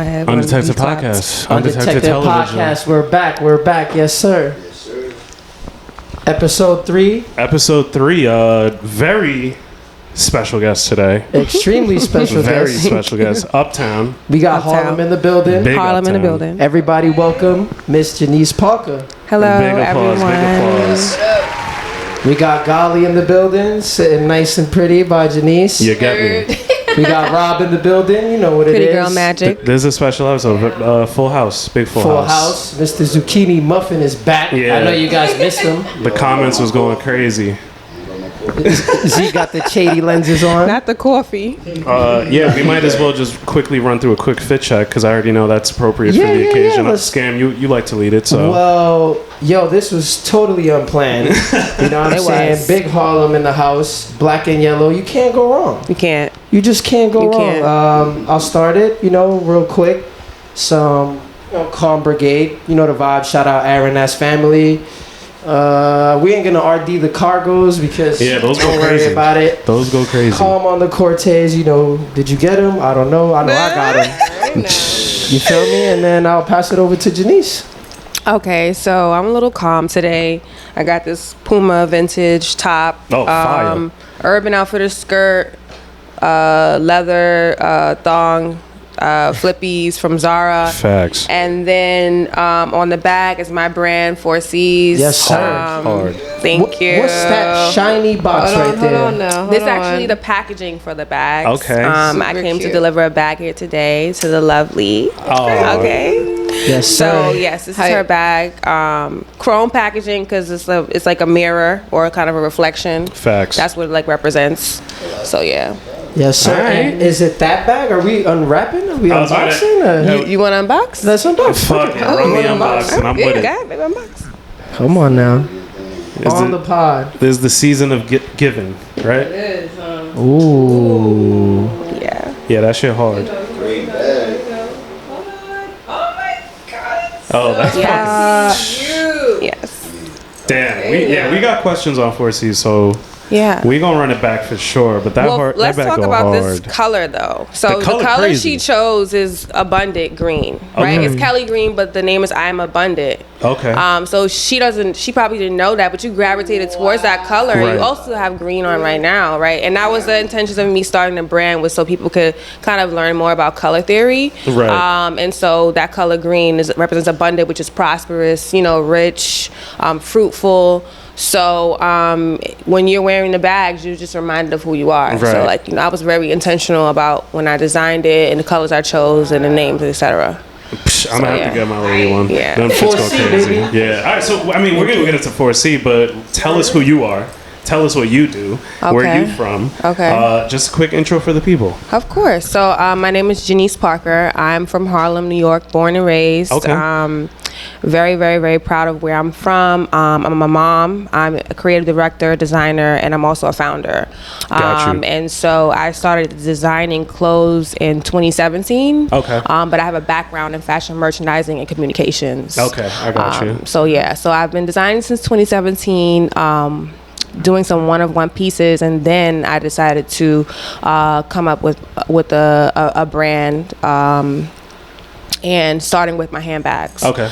Undetected podcast. Undetected television. podcast. We're back. Yes, sir. Episode 3. Very special guest today. Extremely special Very guest. special guest. Uptown. We got Uptown. Harlem in the building. Big Harlem in the Uptown. building. Everybody welcome Miss Janice Parker. Hello, Big applause. everyone. Big applause. We got Golly in the building, sitting nice and pretty by Janice. You get me. We got Rob in the building. You know what Pretty it is. girl magic. This is a special episode. Full house. Big full House. Mr. Zucchini Muffin is back. Yeah. I know you guys missed him. The comments was going crazy. Z got the shady lenses on. Not the coffee. Yeah, we might as well just quickly run through a quick fit check because I already know that's appropriate for the occasion. Scam, you like to lead it, so. Well, yo, this was totally unplanned. You know what I'm saying? was. Big Harlem in the house, black and yellow. You can't go wrong. You can't. You just can't go You wrong. can't. I'll start it, real quick. Some, Calm Brigade. You know the vibe. Shout out Aaron, that's family. We ain't gonna RD the cargos because Those don't go worry crazy. about it. Those go crazy. Calm on the Cortez. Did you get him? I don't know. I know I got him. You feel me? And then I'll pass it over to Janice. Okay, so I'm a little calm today. I got this Puma vintage top. Oh, fire. Urban Outfitters skirt, leather thong, flippies from Zara. Facts. And then on the back is my brand, 4Cs. Yes, sir. Hard. Thank you. What's that shiny box right there? This is actually the packaging for the bags. Okay. I came to deliver a bag here today to the lovely. Oh. Okay. Yes, sir. So yes, this is her bag. Chrome packaging because it's like a mirror or kind of a reflection. Facts. That's what it like represents. So yeah. Yes, sir. All right. And is it that bag? Are we unwrapping? Are we I was about unboxing? You want to unbox? Let's unbox. Fuck it. Run the unboxing. I'm with it. Yeah, baby, unbox. Come on now. Is On it- the pod. This is the season of giving, right? Ooh. Yeah. Yeah, that shit hard. Oh, that's Yes. damn. We got questions on 4C, so Yeah. we gonna run it back for sure. But that hard, let's that back talk go about hard. this color though. So The the color crazy. she chose is abundant green, right? Okay. It's Kelly green, but the name is I Am Abundant. Okay. So she probably didn't know that, but you gravitated towards that color. And Right. you also have green on right now, right? And that was the intentions of me starting the brand, was so people could kind of learn more about color theory. Right. And so that color green represents abundant, which is prosperous, rich, fruitful. So when you're wearing the bags, you're just reminded of who you are. Right. So I was very intentional about when I designed it and the colors I chose and the names, etc. I'm gonna have to get my lady one. Yeah. Them fits go 4C, crazy. baby. Yeah. All right. So we're gonna get into 4C, but tell us who you are. Tell us what you do. Where Okay. you from? Okay. Just a quick intro for the people. Of course. So my name is Jeanice Parker. I'm from Harlem, New York, born and raised. Okay. Very, very, very proud of where I'm from. I'm a mom. I'm a creative director, designer, and I'm also a founder. Got you. And so I started designing clothes in 2017. Okay. But I have a background in fashion merchandising and communications. Okay, I got you. So I've been designing since 2017. Doing some one-of-one pieces, and then I decided to come up with a brand, and starting with my handbags. Okay.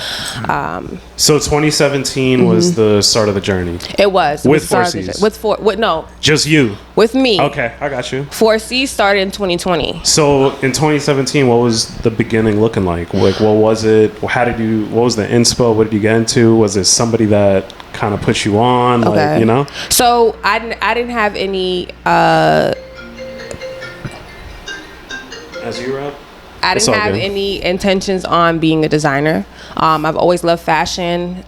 So 2017 was the start of the journey. It was With the start of 4Cs? no, Just you. with me. Okay, I got you. 4C started in 2020. So in 2017, what was the beginning looking like? Like, what was it? What was the inspo? What did you get into? Was it somebody that kind of put you on? Okay. Like, So I didn't have any. As you were up? I It's didn't all have good. any intentions on being a designer. I've always loved fashion.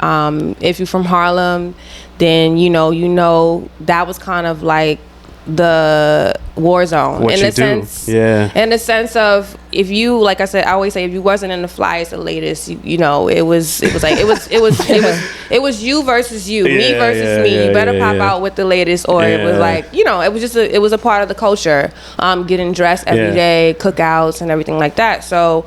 If you're from Harlem, then you know that was kind of like the war zone What in you a do. sense. Yeah. In the sense of, if you, like I said, I always say, if you wasn't in the flyest, the latest, it was you versus you, me Yeah, versus yeah, me. yeah, You better yeah, pop yeah. out with the latest, or it was Yeah. like, it was a part of the culture. Getting dressed every Yeah. day, cookouts and everything like that. So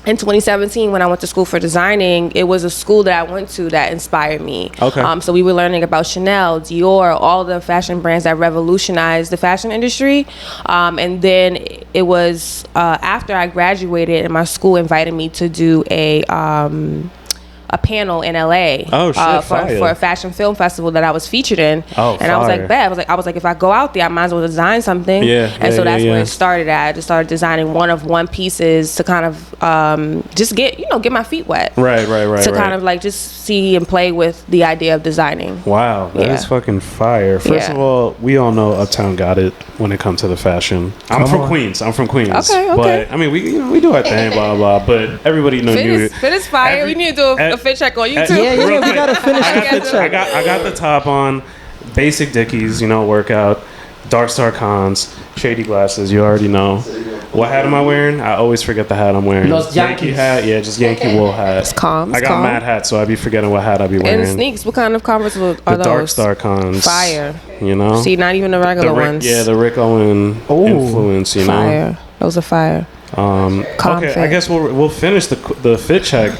in 2017, when I went to school for designing, it was a school that I went to that inspired me. Okay. So we were learning about Chanel, Dior, all the fashion brands that revolutionized the fashion industry. And then it was after I graduated, and my school invited me to do a panel in LA for a fashion film festival that I was featured in. Oh, and I was like, bet. I was like, if I go out there, I might as well design something. And so that's where it started at. I just started designing one pieces to kind of just get my feet wet. Right. To kind of like just see and play with the idea of designing. Wow, that is fucking fire. First of all, we all know Uptown got it when it comes to the fashion. I'm from Queens. Okay. But I mean, we do our thing, blah blah. But everybody knows you. Fit is fire. We need to do a fit check on you too. Yeah, we gotta finish the fit check. I got the top on, basic Dickies, workout, Dark Star Cons, shady glasses. You already know. What hat am I wearing? I always forget the hat I'm wearing. Yankee hat, just Yankee wool hat. It's calm. I got mad hats, so I be forgetting what hat I be wearing. And sneaks. What kind of Converse are the those? Dark Star Cons. Fire. See, not even the regular ones. Yeah, the Rick Owen influence. Fire. Those are fire. Okay, I guess we'll finish the fit check.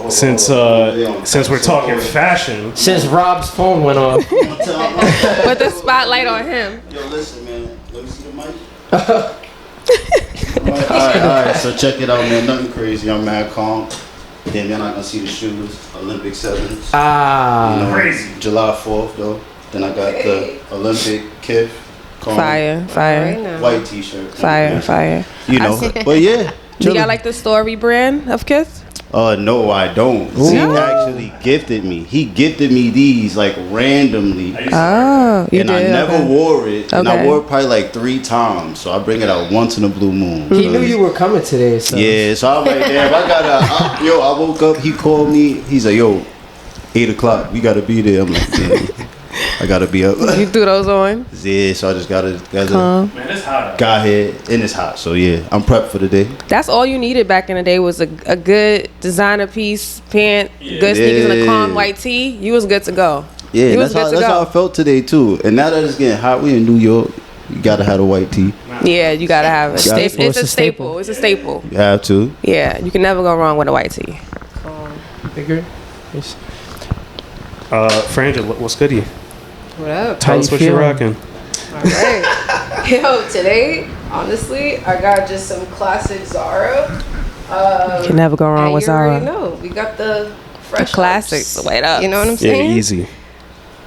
Since we're talking fashion. Since Rob's phone went off. Put the spotlight on him. Yo, listen, man. Let me see the mic. All right. So check it out, man. Nothing crazy. I'm mad calm. Then you're not gonna see the shoes. Olympic 7s. Crazy. July 4th though. Then I got the Olympic Kith. Fire. White T-shirt. Fire. But yeah. Do you got like the Story brand of Kith? No, I don't. He actually gifted me. He gifted me these like randomly. Oh, you and did? I never wore it. And I Okay. wore it probably like 3 times. So I bring it out once in a blue moon. He knew you were coming today, so. Yeah, so I'm like, damn, I woke up, he called me. He's like, yo, 8 o'clock, we gotta be there. I'm like, damn, I gotta be up. You threw those on? Yeah, so I just gotta Man, it's hot. got here, and it's hot. So yeah, I'm prepped for the day. That's all you needed back in the day was a good designer piece, pant, good sneakers, and a calm white tee. You was good to go. Yeah, You was that's good to how I go. felt today too. And now that it's getting hot, we in New York. You gotta have a white tee. Yeah, you gotta have it. Gotta- It's a staple. It's a staple. You have to. Yeah, you can never go wrong with a white tee. Figure. Frangela, what's goodie? What up? Tell us what you're rocking. All right. Yo, today, honestly, I got just some classic Zara. You can never go wrong And with you already Zara. know, we got the fresh Classics. ups. Wait up. You know what I'm Yeah, saying? easy.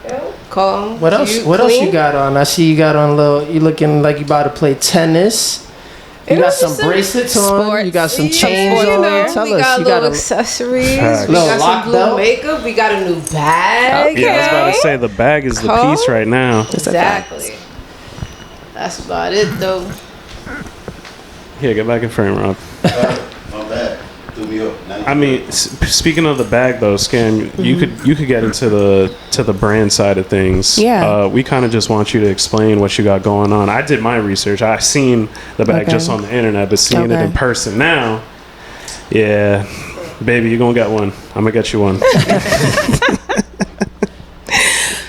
Yeah. Calm. What else? What else you got on? I see you got on you looking like you about to play tennis. You got some bracelets on. You got some chains on. Tell we us. got You little got a accessories. Facts. We Little got lock some blue belt. makeup. We got a new bag. Yeah, I was about to say the bag is the Cool. piece right now. Exactly. That's about it, though. Here, get back in frame, Rob. My bad. Threw me up. Now you I mean, speaking of the bag though, Scam, you could get into the brand side of things. Yeah. We kind of just want you to explain what you got going on. I did my research. I seen the bag Okay. just on the internet, but seeing it Okay. in person now, yeah, baby, you're gonna get one. I'm gonna get you one.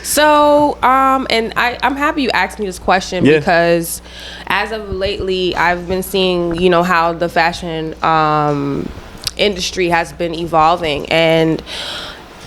So, and I'm happy you asked me this question Yeah. because as of lately, I've been seeing, how the fashion industry has been evolving. And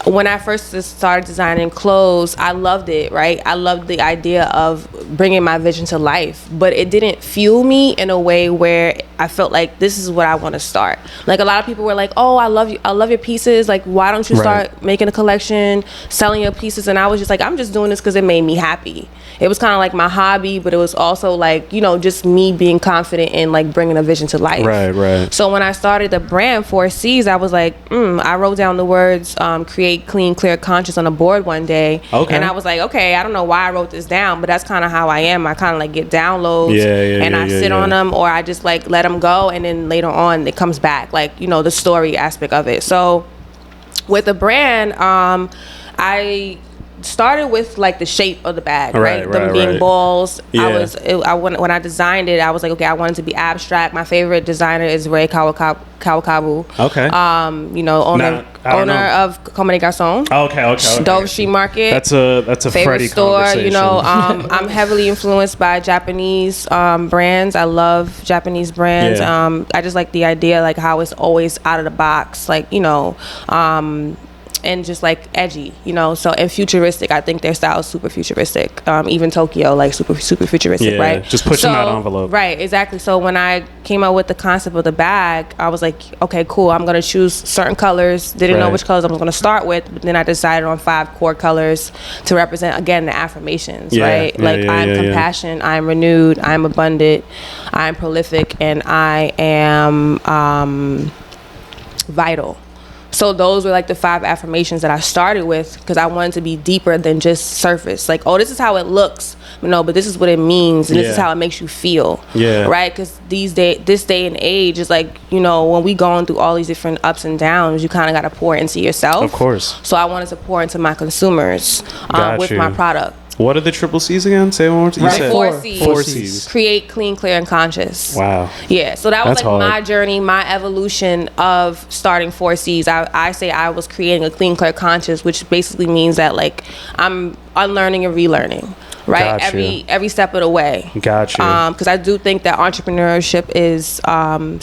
when I first just started designing clothes, I loved it, right? I loved the idea of bringing my vision to life, but it didn't fuel me in a way where I felt like this is what I want to start. Like a lot of people were like, "Oh, I love your pieces. Like, why don't you start making a collection, selling your pieces?" And I was just like, "I'm just doing this because it made me happy." It was kind of like my hobby, but it was also like, just me being confident in like bringing a vision to life. Right. So when I started the brand 4C's, I was like, I wrote down the words create, clean, clear, conscious on a board one day. Okay. And I was like, okay, I don't know why I wrote this down, but that's kind of how I am. I kind of like get downloads and I sit on them, or I just like let them go, and then later on it comes back, like, the story aspect of it. So with the brand, I started with like the shape of the bag, Right, right? Them being right. balls. Yeah. When I designed it, I was like, okay, I wanted to be abstract. My favorite designer is Ray Kawakabu. Okay. Owner of Comme des Garçons. Okay. Dover Street Market. That's a favorite Freddie store. conversation. I'm heavily influenced by Japanese brands. I love Japanese brands. Yeah. I just like the idea, like how it's always out of the box, like and just like edgy, so, and futuristic. I think their style is super futuristic. Even Tokyo, like super futuristic, right? Just pushing that envelope. Right, exactly. So when I came out with the concept of the bag, I was like, okay, cool, I'm gonna choose certain colors. Didn't know which colors I was gonna start with, but then I decided on 5 core colors to represent, again, the affirmations, right? I'm compassion, I'm renewed, I'm abundant, I'm prolific, and I am vital. So those were like the 5 affirmations that I started with, because I wanted to be deeper than just surface. Like, oh, this is how it looks. No, but this is what it means, and this is how it makes you feel. Yeah. Right? Because this day and age is like, when we going through all these different ups and downs, you kind of got to pour into yourself. Of course. So I wanted to pour into my consumers with my product. What are the triple C's again? Say it one more time. Right. 4 C's. 4 C's. Create, clean, clear, and conscious. Wow. Yeah. So that was That's like hard. my journey, my evolution of starting 4 C's. I say I was creating a clean, clear, conscious, which basically means that like I'm unlearning and relearning. Right, Gotcha. every step of the way. Gotcha. Because I do think that entrepreneurship is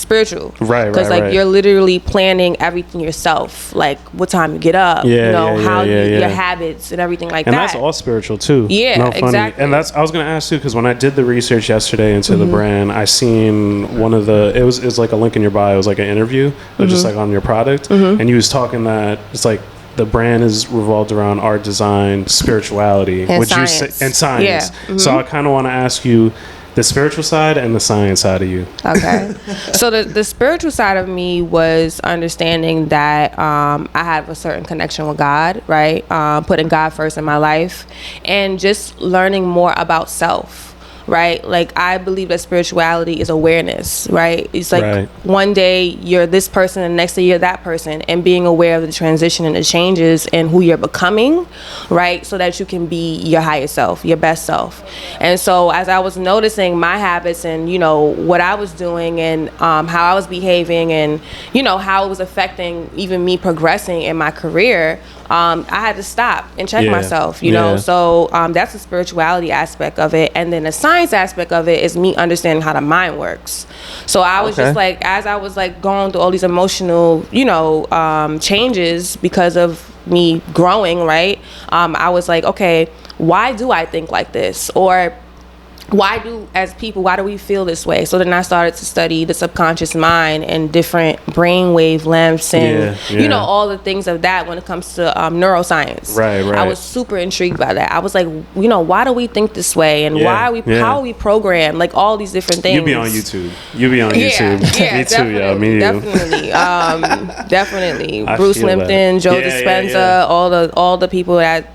spiritual. Right. Because like you're literally planning everything yourself, like what time you get up, how your habits and everything like that. And that's all spiritual too. Yeah, no, funny. exactly. And I was gonna ask too, because when I did the research yesterday into the brand, I seen one of the it was like a link in your bio. It was like an interview, just like on your product, and you was talking that it's like the brand is revolved around art, design, spirituality, and science. You say, and science. Yeah. So I kind of want to ask you the spiritual side and the science side of you. Okay. So the spiritual side of me was understanding that I have a certain connection with God, right? Putting God first in my life, and just learning more about self. Right? Like, I believe that spirituality is awareness, right? It's like one day you're this person and the next day you're that person, and being aware of the transition and the changes and who you're becoming, right? So that you can be your highest self, your best self. And so as I was noticing my habits and, what I was doing and how I was behaving and, how it was affecting even me progressing in my career, I had to stop and check myself, So that's the spirituality aspect of it. And then the science aspect of it is me understanding how the mind works. So I was just like, as I was like going through all these emotional, changes because of me growing, right? I was like, okay, why do I think like this? Or why do we feel this way? So then I started to study the subconscious mind and different brainwave lengths and all the things of that when it comes to neuroscience. Right. I was super intrigued by that. I was like, why do we think this way, and how are we programmed? Like all these different things. You be on YouTube. Yeah, me too. Yeah, me definitely. Bruce Limpton, Joe Dispenza, all the people that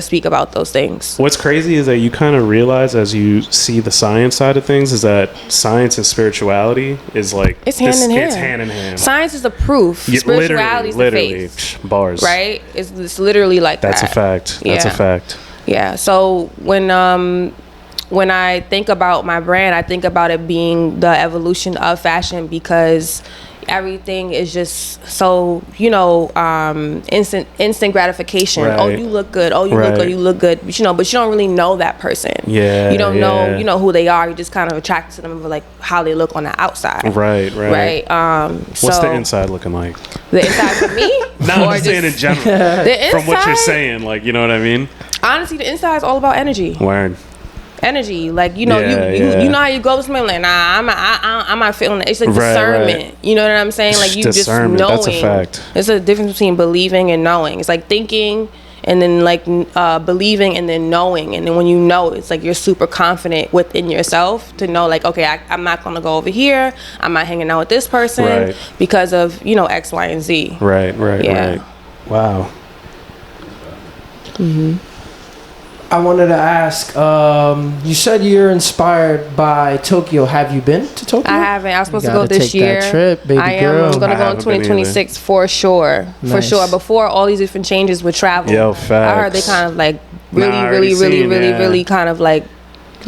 speak about those things. What's crazy is that you kind of realize as you see the science side of things is that science and spirituality is like it's hand in hand. It's hand in hand. Science is the proof. Spirituality is the faith. Bars. Right? It's literally like That's that. A fact. That's a fact. Yeah. So when I think about my brand, I think about it being the evolution of fashion, because everything is just so instant gratification. Right. Oh, you look good. Oh, you look good. You look good. But you don't really know that person. Yeah. You don't know who they are. You just kind of attract to them for like how they look on the outside. Right. What's the inside looking like? The inside for me? No, I'm saying in general. The inside, from what you're saying, like, you know what I mean? Honestly, the inside is all about energy. Word. Energy, like you know how you go to somebody like, nah, I'm not feeling it. It's like discernment. You know what I'm saying? Like you just knowing. That's a fact. There's a difference between believing and knowing. It's like thinking and then like believing and then knowing, and then when you know, it's like you're super confident within yourself to know like, okay, I'm not gonna go over here. I'm not hanging out with this person because of X, Y, and Z. Right. Wow. I wanted to ask, you said you're inspired by Tokyo. Have you been to Tokyo? I haven't. I was supposed to gotta go this take year. that trip, baby I am. girl. I'm gonna I go in haven't been 2026 for sure. For Nice. sure. Before all these different changes with travel, Yo, I heard they facts. kind of like Nah, I already seen, yeah. really kind of like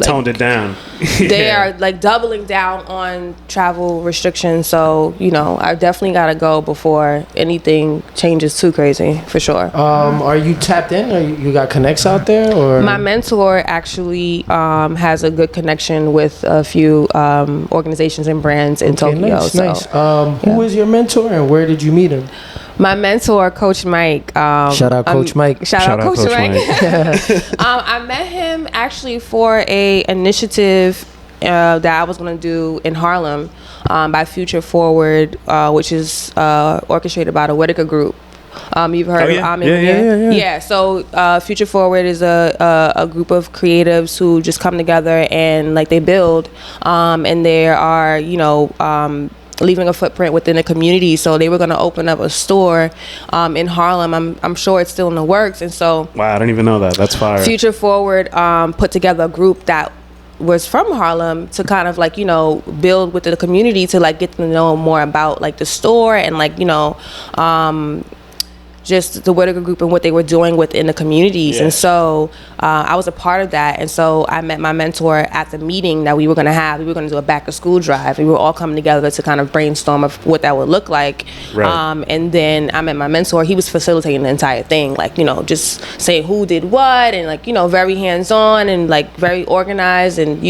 Toned it down. they Yeah. are like doubling down on travel restrictions. So I definitely gotta go before anything changes too crazy, for sure. Are you tapped in, or you got connects out there, or? My mentor actually has a good connection with a few organizations and brands in Okay, Tokyo. nice, so nice. Who is your mentor, and where did you meet him? my mentor, Coach Mike. Shout out Coach Mike. Shout out Coach Mike. I met him actually for a initiative that I was going to do in Harlem by Future Forward, which is orchestrated by the Whitaker Group. You've heard of Amin? Yeah. So Future Forward is a group of creatives who just come together and like they build, and there are leaving a footprint within the community. So they were going to open up a store in Harlem. I'm sure it's still in the works. And so Wow, I didn't even know that. That's fire. Future Forward put together a group that was from Harlem to kind of like build with the community to like get to know more about like the store and like just the Whitaker Group and what they were doing within the communities. Yeah. And so I was a part of that. And so I met my mentor at the meeting that we were going to have. We were going to do a back to school drive. We were all coming together to kind of brainstorm of what that would look like. Right. And then I met my mentor. He was facilitating the entire thing, like, just saying who did what and like, very hands-on and like very organized and,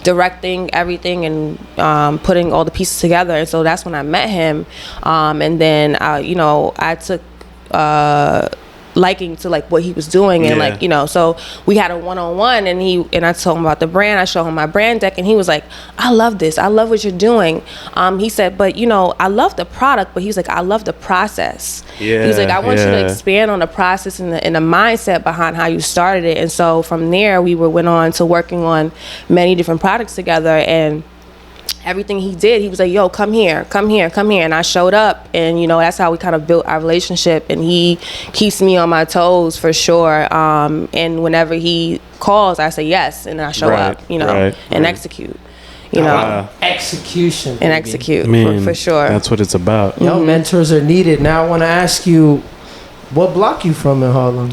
directing everything and putting all the pieces together. And so that's when I met him. And then, I took liking to like what he was doing and so we had a one-on-one and I told him about the brand. I showed him my brand deck and he was like, I love this, I love what you're doing. He said, but I love the product, but he was like, I love the process. He's like, I want you to expand on the process and the mindset behind how you started it. And so from there we went on to working on many different products together, and everything he did, he was like, yo, come here. And I showed up, and that's how we kind of built our relationship, and he keeps me on my toes for sure. And whenever he calls, I say yes, and I show up, and execute. Execution, and execute. Man, for sure. That's what it's about. Yo, mentors are needed. Now I want to ask you, what block you from in Harlem?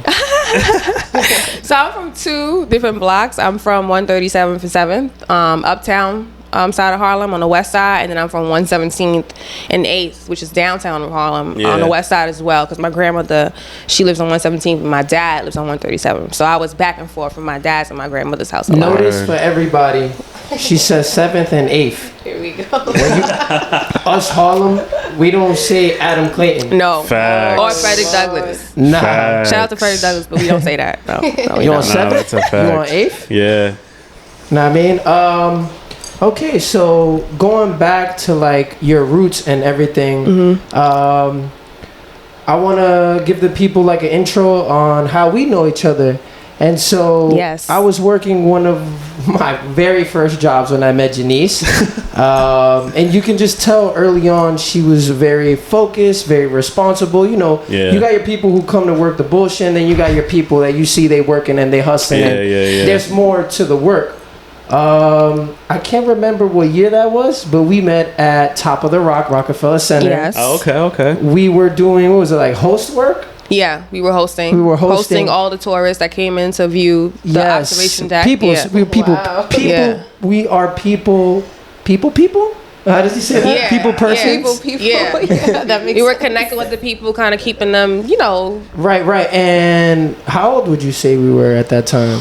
So I'm from two different blocks. I'm from 137th and 7th, uptown side of Harlem on the west side, and then I'm from 117th and 8th, which is downtown of Harlem on the west side as well, because my grandmother, she lives on 117th and my dad lives on 137th. So I was back and forth from my dad's and my grandmother's house a lot. Notice for everybody, she says 7th and 8th. Here we go. Us Harlem, we don't say Adam Clayton. No. Facts. Or Frederick Douglass. Nah. Facts. Shout out to Frederick Douglass, but we don't say that. No, we You on don't. 7th? that's a fact. You on 8th? Yeah. Know what I mean? Okay, so going back to like your roots and everything, I want to give the people like an intro on how we know each other. And so I was working one of my very first jobs when I met Jeanice. And you can just tell early on she was very focused, very responsible. You got your people who come to work the bullshit, and then you got your people that you see they working and they hustling. There's more to the work. I can't remember what year that was, but we met at Top of the Rock, Rockefeller Center. Yes. Oh, okay. We were doing, what was it, like host work? Yeah, we were hosting. Hosting all the tourists that came in to view the observation deck. People. Wow. People. We are people. How does he say that? Yeah. People, persons. People. Yeah. That makes We were sense. connecting with the people, kind of keeping them, Right. And how old would you say we were at that time?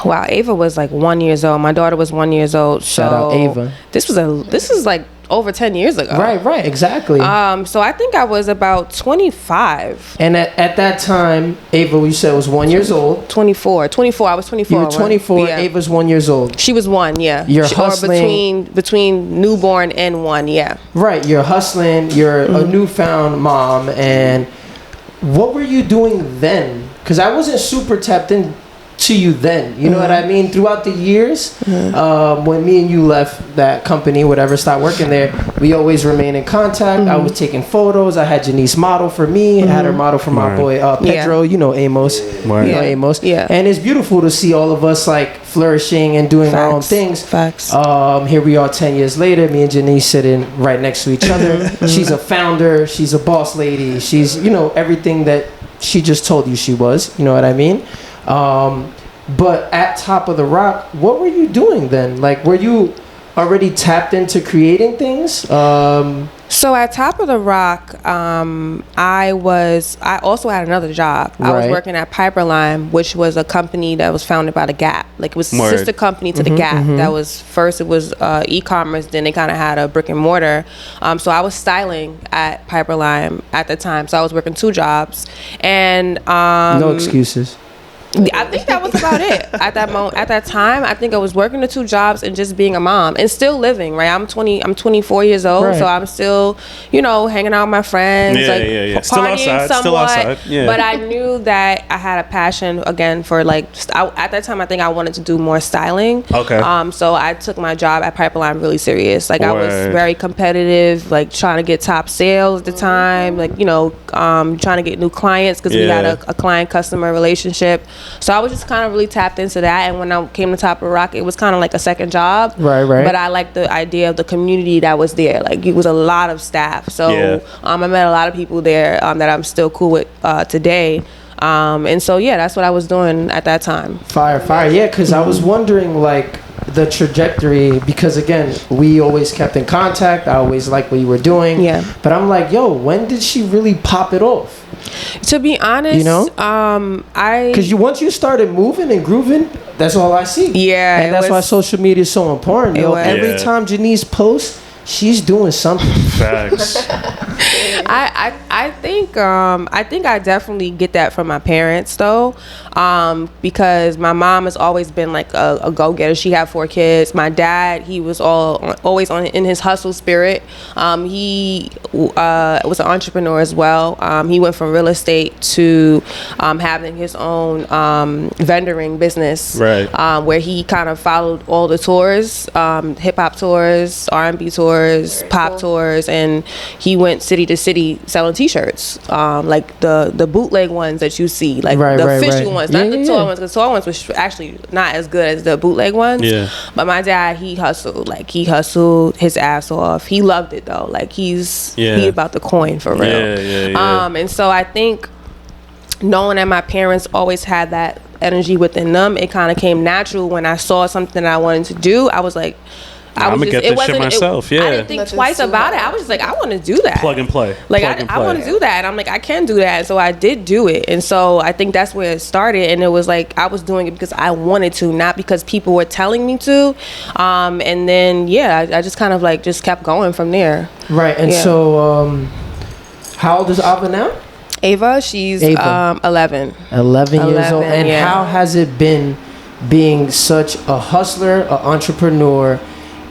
Wow, Ava was like 1 year old. My daughter was 1 year old. Shout out Ava. This is like over 10 years ago. Right, exactly. So I think I was about 25. And at that time, Ava, you said was 1 year old. 24. I was 24. You were 24. Yeah. Ava's 1 year old. She was 1, yeah. You're Or hustling. between newborn and 1, yeah. Right, you're hustling. You're a newfound mom. And what were you doing then? Because I wasn't super tapped in to you then? You know what I mean? Throughout the years, when me and you left that company, whatever, stopped working there, we always remain in contact. I was taking photos. I had Jeanice model for me. I had her model for my boy Pedro. You know Amos. You know Amos. Yeah. And it's beautiful to see all of us like flourishing and doing our own things. Facts. Here we are 10 years later, me and Jeanice sitting right next to each other. She's a founder. She's a boss lady. She's, you know, everything that she just told you she was. You know what I mean? But at Top of the Rock, what were you doing then? Like, were you already tapped into creating things? So at Top of the Rock, I also had another job. I was working at Piperlime, which was a company that was founded by the Gap. Like, it was a sister company to the Gap. That was first, it was e-commerce, then they kind of had a brick and mortar. So I was styling at Piperlime at the time. So I was working 2 jobs, and no excuses. I think that was about it at that moment. At that time, I think I was working the 2 jobs and just being a mom and still living. Right, I'm 24 years old, so I'm still, you know, hanging out with my friends, still outside, somewhat. But I knew that I had a passion again for like. At that time, I think I wanted to do more styling. Okay. So I took my job at Piperlime really serious. Like, I was very competitive, like trying to get top sales at the time. Like, you know, trying to get new clients because we had a client-customer relationship. So I was just kind of really tapped into that, and when I came to Top of the Rock, it was kind of like a second job. Right. But I liked the idea of the community that was there. Like, it was a lot of staff. So I met a lot of people there that I'm still cool with today. And so that's what I was doing at that time. Fire. Yeah, because I was wondering like the trajectory, because again, we always kept in contact. I always liked what you were doing. Yeah. But I'm like, yo, when did she really pop it off? To be honest, you know, because once you started moving and grooving, that's all I see. Yeah, and that's why social media is so important. Yo, every time Jeanice posts, she's doing something. Facts. I think I definitely get that from my parents though, because my mom has always been like a go-getter. She had 4 kids. My dad, he was always in his hustle spirit. He was an entrepreneur as well. He went from real estate to having his own vendoring business, right? Where he kind of followed all the tours, hip hop tours, R&B tours, pop tours, and he went city to city selling T-shirts, like the bootleg ones that you see, like the official ones, not the toy ones. Because toy ones was actually not as good as the bootleg ones. Yeah. But my dad, he hustled his ass off. He loved it though. Like he about the coin for real. And so I think knowing that my parents always had that energy within them, it kind of came natural when I saw something that I wanted to do. I was like, I'm gonna get this shit myself. I didn't think twice about it. I was just like, I want to do that. Plug and play. Like, I want to do that. And I'm like, I can do that. And so I did do it. And so I think that's where it started. And it was like, I was doing it because I wanted to, not because people were telling me to. And then, I just kind of like just kept going from there. Right. And so, how old is Ava now? Ava, she's 11. 11 years old. And how has it been being such a hustler, an entrepreneur,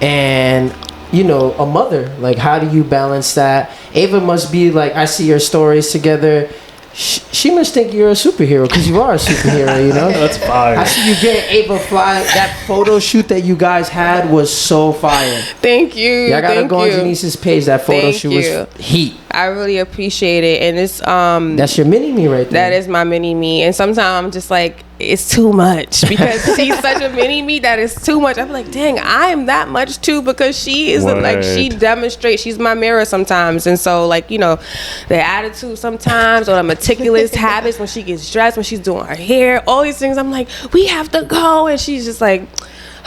and you know, a mother? Like, how do you balance that? Ava must be like, I see your stories together. She must think you're a superhero, because you are a superhero, you know? That's fire. I see you get Ava fly. That photo shoot that you guys had was so fire. Thank you. Y'all gotta go on Janice's page. That photo shoot was heat. I really appreciate it. And it's that's your mini-me right there. That is my mini-me. And sometimes I'm just like, it's too much, because she's such a mini-me that is too much. I'm like, dang, I am that much too, because she is like, she demonstrates, she's my mirror sometimes. And so, like, you know, the attitude sometimes, or the meticulous habits when she gets dressed, when she's doing her hair, all these things, I'm like, we have to go. And she's just like,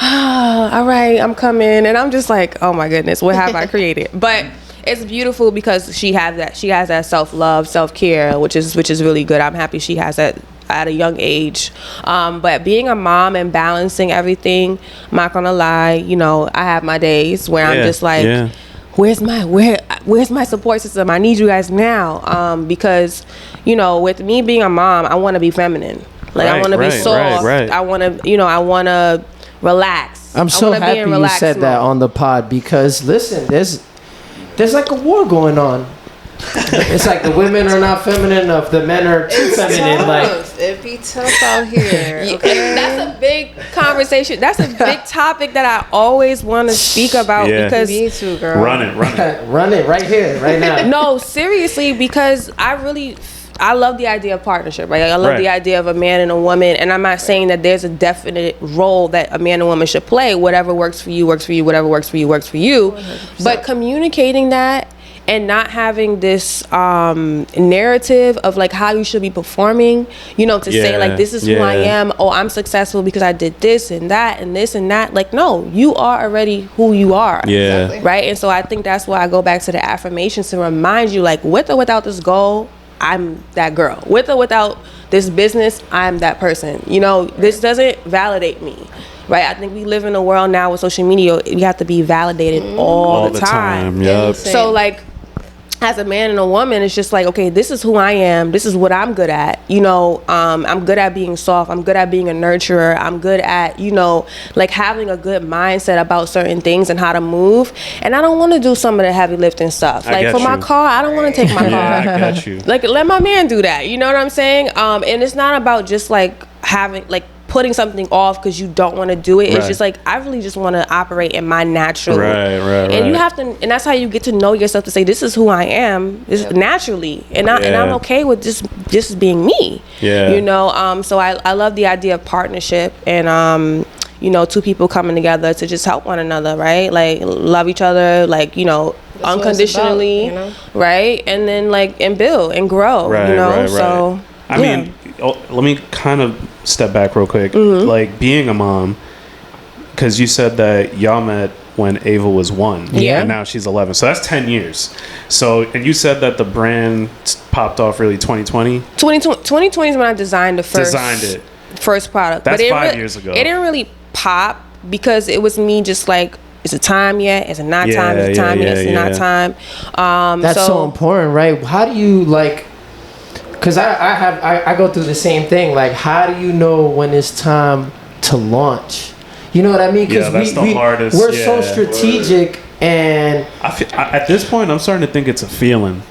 all right, I'm coming. And I'm just like, oh my goodness, what have I created? But it's beautiful because she has that self-love, self-care, which is really good. I'm happy she has that at a young age. But being a mom and balancing everything, I'm not gonna lie, you know, I have my days where I'm just like, where's my support system? I need you guys now. Because, you know, with me being a mom, I want to be feminine. Like, I want to be soft. I want to relax. I'm so happy you said that on the pod, because listen, there's like a war going on. It's like the women are not feminine enough, the men are too feminine. Tough. Like It be tough out here. Okay? That's a big conversation. That's a big topic that I always want to speak about because Me too, girl. Run it. run it right here, right now. no, seriously, because I love the idea of partnership, right? I love the idea of a man and a woman, and I'm not saying that there's a definite role that a man and woman should play. Whatever works for you, works for you. Whatever works for you, works for you. 100%. But communicating that and not having this narrative of like how you should be performing, you know, to say like, this is who I am. Oh, I'm successful because I did this and that and this and that. Like, no, you are already who you are. Yeah. Exactly. Right. And so I think that's why I go back to the affirmations to remind you, like, with or without this goal, I'm that girl. With or without this business, I'm that person. You know, this doesn't validate me, right? I think we live in a world now with social media, you have to be validated all the time. Yep. So, like, as a man and a woman, it's just like, okay, this is who I am. This is what I'm good at. You know, I'm good at being soft. I'm good at being a nurturer. I'm good at, you know, like having a good mindset about certain things and how to move. And I don't want to do some of the heavy lifting stuff. Like for my car, I don't want to take my car. Yeah, I got you. Like, let my man do that. You know what I'm saying? And it's not about just like having, like, putting something off because you don't want to do it. It's just like, I really just want to operate in my natural. And you have to, and that's how you get to know yourself, to say, this is who I am, this naturally, and I'm okay with just being me. You know, so I love the idea of partnership and you know, two people coming together to just help one another, right? Like, love each other, like, you know, that's unconditionally, about, you know? Right? And then like, and build and grow, you know? So I mean, let me kind of step back real quick. Like, being a mom, because you said that y'all met when Ava was 1, and now she's 11, so that's 10 years. So, and you said that the brand popped off really 2020. 2020 is when I designed the first product. That's but 5 years ago. It didn't really pop because it was me just like, is it time yet? Is it not time? Is it time yet? Is it not time? That's so important, right? How do you, like, because I go through the same thing. Like, how do you know when it's time to launch? You know what I mean? Because we're so strategic, and at this point, I'm starting to think it's a feeling.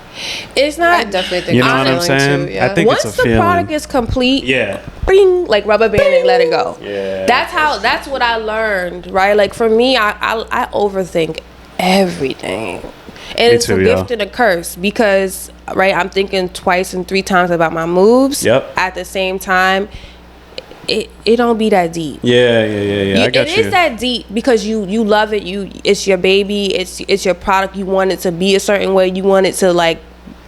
It's not. I definitely think. You know what I'm saying? Too, yeah. I think once it's a feeling. Once the product is complete, bing, like rubber band, and let it go. That's what I learned, right? Like, for me, I overthink everything. And it's a gift and a curse because, right, I'm thinking twice and 3 times about my moves. At the same time, it don't be that deep. I got you. It is that deep because you love it. It's your baby. It's your product. You want it to be a certain way. You want it to, like,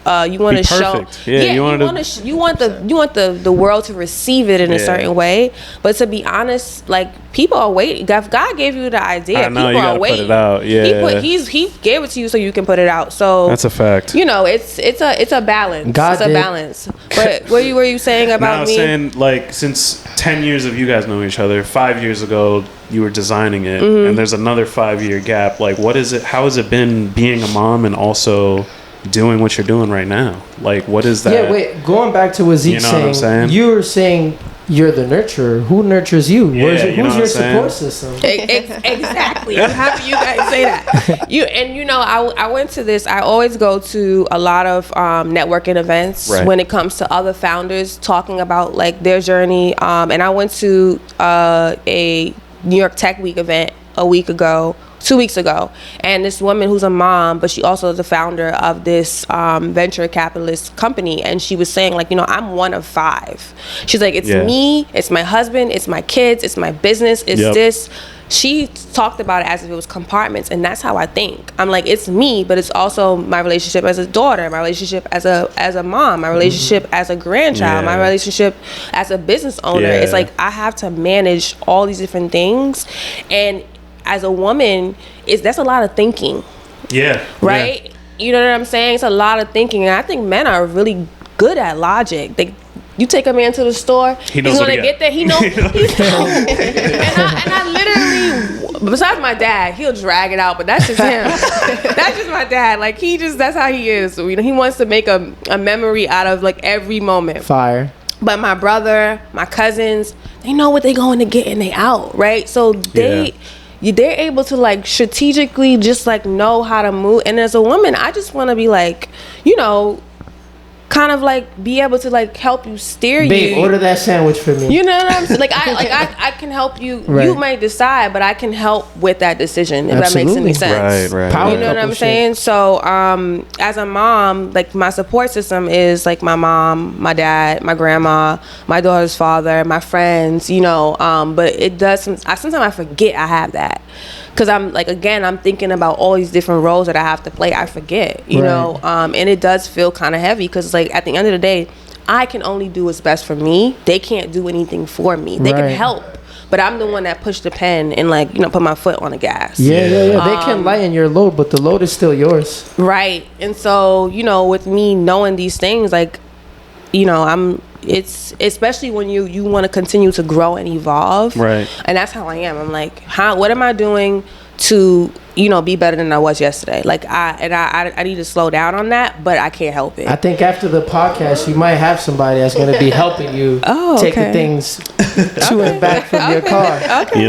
you want to show. You want the world to receive it in a certain way. But to be honest, like, people are waiting. If God gave you the idea, I know, people you are waiting. Put it out. He gave it to you so you can put it out. So that's a fact. You know, it's a balance. It's a balance. But what were you saying about me? I was saying, like, since 10 years of you guys knowing each other, 5 years ago you were designing it, and there's another 5-year gap. Like, what is it? How has it been being a mom and also doing what you're doing right now? Like, what is that? Yeah, wait, going back to what Zeke's saying, you were saying you're the nurturer. Who nurtures you? Who's your support system? Exactly. I'm happy you guys say that. You know, I went to this. I always go to a lot of networking events when it comes to other founders talking about, like, their journey. And I went to a New York Tech Week event 2 weeks ago, and this woman who's a mom, but she also is the founder of this venture capitalist company, and she was saying, like, you know, I'm one of 5. She's like, it's me, it's my husband, it's my kids, it's my business, it's this. She talked about it as if it was compartments, and that's how I think. I'm like, it's me, but it's also my relationship as a daughter, my relationship as a mom, my relationship as a grandchild, my relationship as a business owner. It's like, I have to manage all these different things, and as a woman, that's a lot of thinking. Right? You know what I'm saying? It's a lot of thinking. And I think men are really good at logic. You take a man to the store, he's gonna get there. He knows. And I literally, besides my dad, he'll drag it out, but that's just him. That's just my dad. Like, that's how he is. So, you know, he wants to make a memory out of, like, every moment. Fire. But my brother, my cousins, they know what they going to get and they out, right? So they're able to like strategically just like know how to move. And as a woman, I just want to be like, kind of like be able to like help you steer. Babe, order that sandwich for me. You know what I'm saying? Like I can help you. Right. You may decide, but I can help with that decision if Absolutely. that makes any sense. Right. Power you know what I'm shit. saying? So as a mom, like my support system is like my mom, my dad, my grandma, my daughter's father, my friends. But it does. Sometimes I forget I have that. Because I'm like, again, I'm thinking about all these different roles that I have to play. I forget, you know, and it does feel kind of heavy because, like, at the end of the day, I can only do what's best for me. They can't do anything for me. They can help, but I'm the one that pushed the pen and, like, put my foot on the gas. Yeah. They can lighten your load, but the load is still yours. Right. And so, with me knowing these things, like, it's especially when you want to continue to grow and evolve, right? And that's how I am. I'm like, what am I doing to be better than I was yesterday? Like I need to slow down on that, but I can't help it. I think after the podcast, you might have somebody that's going to be helping you take the things to and back from your car. Okay,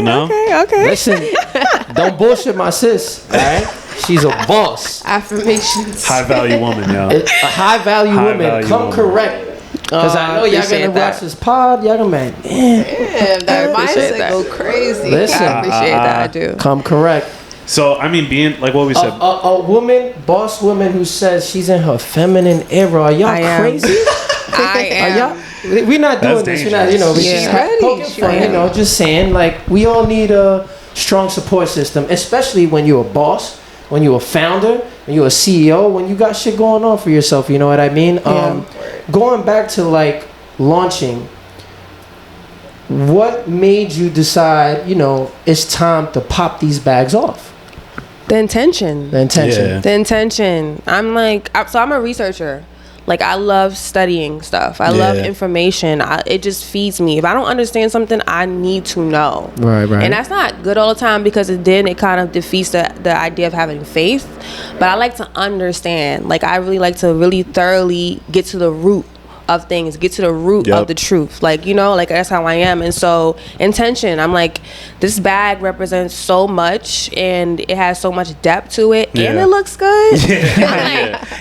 Okay. Listen, don't bullshit my sis. All right. She's a boss. Affirmations. High value woman, yo. A high value woman. Come correct. Because I know y'all gonna watch this pod. Y'all gonna man. Damn, that mindset go crazy. Listen, I appreciate that. I do. Come correct. So I mean, being like what we said, a woman, boss woman who says she's in her feminine era. Are y'all crazy? I am. We're not doing That's this. We're not. She's just poking fun. Just saying. Like we all need a strong support system, especially when you're a boss, when you're a founder, when you're a CEO, when you got shit going on for yourself. You know what I mean? Going back to like launching, what made you decide, it's time to pop these bags off? The intention. Yeah. The intention. I'm a researcher. Like I love studying stuff. I love information. It just feeds me. If I don't understand something, I need to know. Right. And that's not good all the time because then it kind of defeats the idea of having faith. But I like to understand. Like I really like to really thoroughly get to the root of things, get to the root of the truth. Like, like that's how I am. And so intention, I'm like, this bag represents so much and it has so much depth to it and it looks good.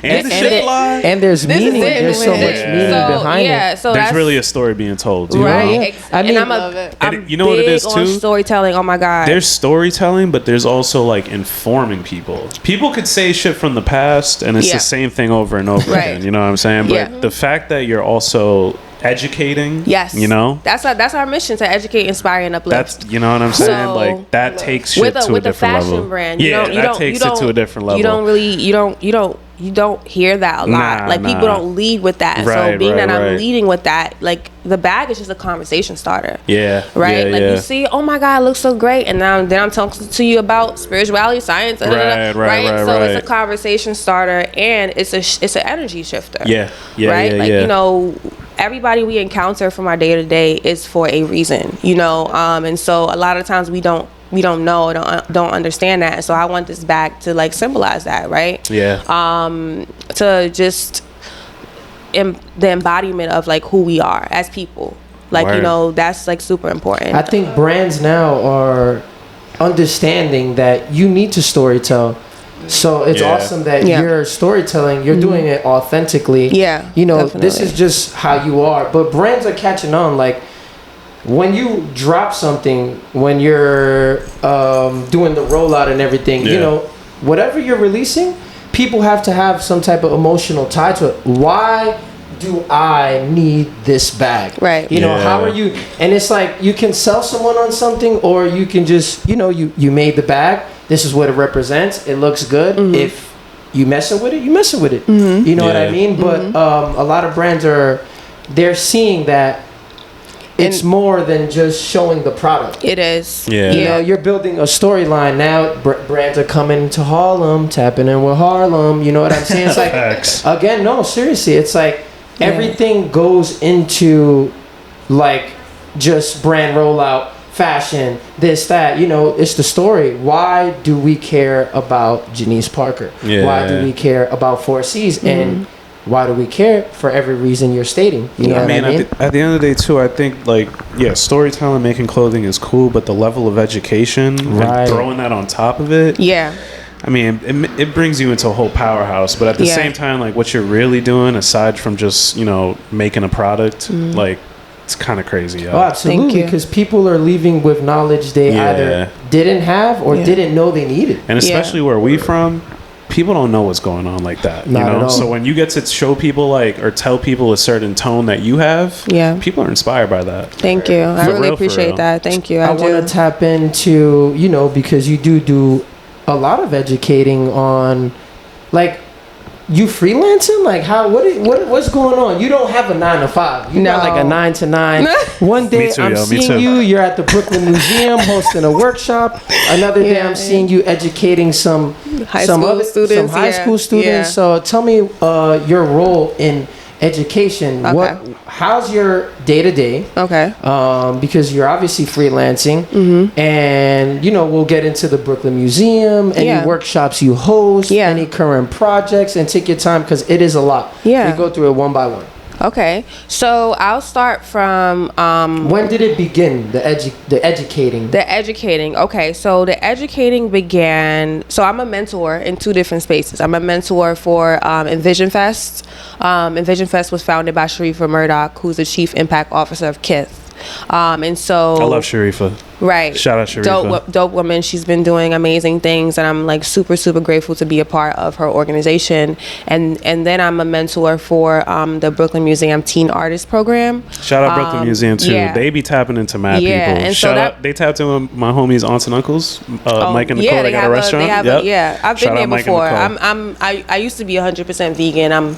And there's meaning. There's so much meaning behind it. So there's really a story being told. Right. I mean, I'm you know what it is too? Storytelling. Oh my God. There's storytelling, but there's also like informing people. People could say shit from the past and it's the same thing over and over again. You know what I'm saying? But the fact that you're also educating, that's our mission, to educate, inspire, and uplift. That's what I'm saying. Like that takes shit to a different level. Fashion brand, that takes it to a different level. You don't hear that a lot. People don't lead with that. And so being that I'm leading with that, like the bag is just a conversation starter. You see, oh my God, it looks so great, and then I'm talking to you about spirituality, science, So it's a conversation starter, and it's an energy shifter. Everybody we encounter from our day to day is for a reason, and so a lot of times we don't know, don't understand that. And so I want this bag to like symbolize that, right? To just the embodiment of like who we are as people. Like, that's like super important. I think brands now are understanding that you need to storytell. So it's awesome that you're storytelling, you're doing it authentically. Definitely. This is just how you are. But brands are catching on. Like when you drop something, when you're doing the rollout and everything, whatever you're releasing, people have to have some type of emotional tie to it. Why do I need this bag? Right. How are you? And it's like you can sell someone on something, or you can just, you made the bag. This is what it represents. It looks good. Mm-hmm. If you messing with it, you messing with it. Mm-hmm. You know what I mean? But a lot of brands they're seeing that it's more than just showing the product. It is. You're building a storyline now. Brands are coming to Harlem, tapping in with Harlem. You know what I'm saying? It's like, again, no, seriously. It's like everything goes into like just brand rollout, fashion, this, that. It's the story. Why do we care about Janice Parker? Why do we care about 4Cs? And why do we care? For every reason you're stating. You know what I mean? At the end of the day, too, I think, like, yeah, storytelling, making clothing is cool, but the level of education and throwing that on top of it. Yeah. I mean, it brings you into a whole powerhouse, but at the same time, like, what you're really doing, aside from just, you know, making a product, like, it's kind of crazy. Yo. Oh, absolutely, because people are leaving with knowledge they either didn't have or didn't know they needed. And especially where we from, people don't know what's going on like that. Not you know, at all. so when you get to show people, like, or tell people a certain tone that you have, people are inspired by that. Thank you. I really appreciate that. Thank you. I want to tap into, you know, because you do a lot of educating on, like, you freelancing? Like, how? What's going on? You don't have a 9 to 5. You got like a 9 to 9. One day I'm seeing you. You're at the Brooklyn Museum hosting a workshop. Another day I'm seeing you educating some high school students. So tell me your role in education. Okay. How's your day to day? Okay. Because you're obviously freelancing, and you know we'll get into the Brooklyn Museum, any workshops you host, any current projects, and take your time because it is a lot. Yeah. We go through it one by one. Okay, so I'll start from when did it begin? The educating. The educating. Okay, so the educating began. So I'm a mentor in 2 different spaces. I'm a mentor for Envision Fest. Envision Fest was founded by Sharifa Murdoch, who's the Chief Impact Officer of KITH. And so I love Sharifa. Right. Shout out Sharifa. Dope woman. She's been doing amazing things, and I'm like super grateful to be a part of her organization. And then I'm a mentor for the Brooklyn Museum Teen Artist Program. Shout out Brooklyn Museum too. Yeah. They be tapping into mad people. And shout out. They tapped in my homies, aunts and uncles. Mike and Nicole. They got a restaurant. I've been there before. I used to be 100% vegan. I'm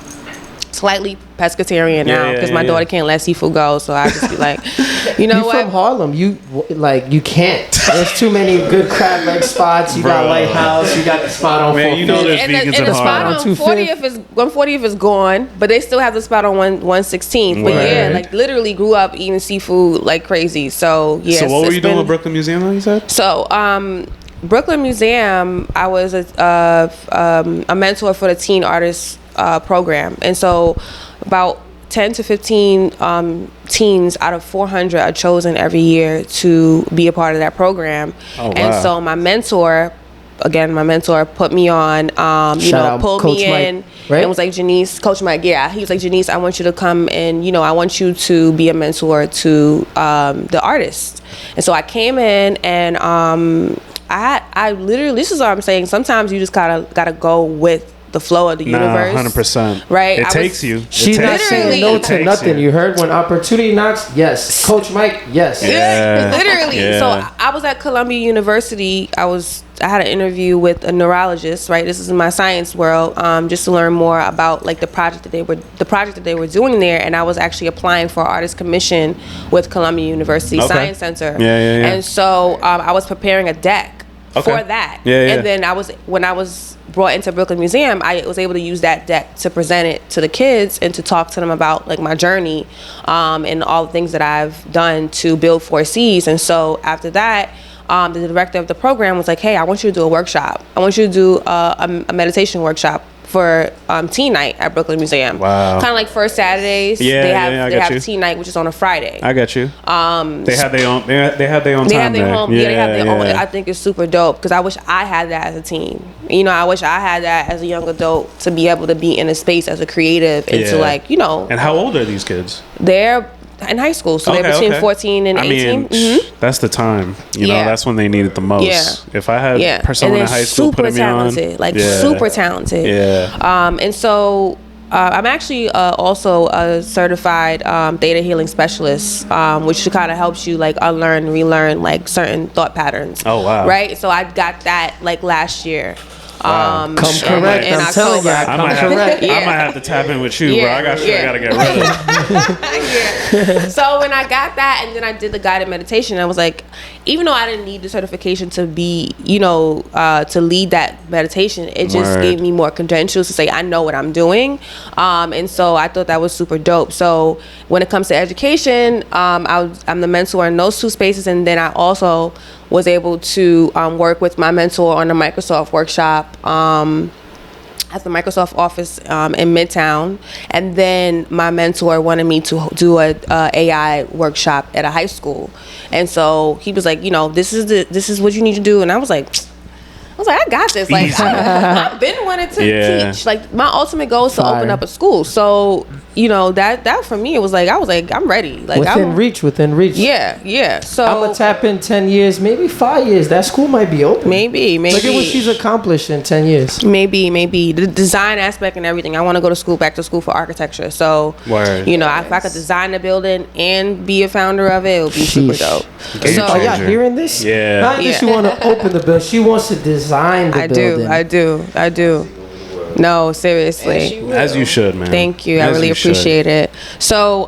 slightly pescatarian now because my daughter can't let seafood go, so I just be like, you know what? From Harlem, you can't. There's too many good crab leg spots. You got Lighthouse, you got the spot on 4th. You know there's vegans in the spot on 140th is gone, but they still have the spot on 116th. But like literally grew up eating seafood like crazy. So So what were you doing with Brooklyn Museum? You said. So Brooklyn Museum, I was a mentor for the Teen Artists program, and so about 10 to 15 teens out of 400 are chosen every year to be a part of that program. And so my mentor put me on, pulled me in, and was like, Jeanice, Coach Mike, he was like, Jeanice, I want you to come and, I want you to be a mentor to the artists. And so I came in, and I literally, this is what I'm saying, sometimes you just gotta go with the flow of the universe. 100%. Right? It takes you. She's not saying no to nothing. You heard when opportunity knocks, yes. Coach Mike, yes. Yeah. Literally. Yeah. So I was at Columbia University. I had an interview with a neurologist, right? This is in my science world, just to learn more about like the project that they were doing there. And I was actually applying for artist commission with Columbia University Science Center. Yeah. And so I was preparing a deck for that. And then when I was brought into Brooklyn Museum, I was able to use that deck to present it to the kids and to talk to them about like my journey and all the things that I've done to build 4Cs. And so after that, the director of the program was like, hey, I want you to do a workshop. I want you to do a meditation workshop for teen night at Brooklyn Museum. Wow. Kind of like first Saturdays. They have teen night, which is on a Friday. I got you. They have their own. They have their own. They have their own. They have their own. I think it's super dope because I wish I had that as a teen. I wish I had that as a young adult to be able to be in a space as a creative and to like, And how old are these kids? They're in high school, so they're between 14 and 18. That's the time. That's when they need it the most. Yeah. If I had someone in high school putting me on, super talented. And so I'm actually also a certified theta healing specialist, which kind of helps you like unlearn, relearn like certain thought patterns. Oh wow! Right. So I got that like last year. Come correct. I'm telling you, I might have to tap in with you, bro. I gotta get rid of. So when I got that, and then I did the guided meditation, I was like, even though I didn't need the certification to be, to lead that meditation, it just gave me more credentials to say I know what I'm doing, and so I thought that was super dope. So when it comes to education, I'm the mentor in those 2 spaces, and then I also was able to work with my mentor on the Microsoft workshop at the Microsoft office in Midtown, and then my mentor wanted me to do a AI workshop at a high school, and so he was like, you know, this is what you need to do, and I was like, I got this. Like, I've been wanting to teach. Like, my ultimate goal is to open up a school. So, you know, that for me, it was like, I was like, I'm ready. Like, within reach. Yeah. So I'm gonna tap in 10 years, maybe 5 years. That school might be open. Maybe. Look at what she's accomplished in 10 years. Maybe the design aspect and everything. I want to go to back to school for architecture. So, you know, if I could design the building and be a founder of it, it would be super dope. So, are y'all hearing this? Yeah. Not that she want to open the building. She wants to design the building. I do. No, seriously. As you should, man. Thank you. I really appreciate it. So,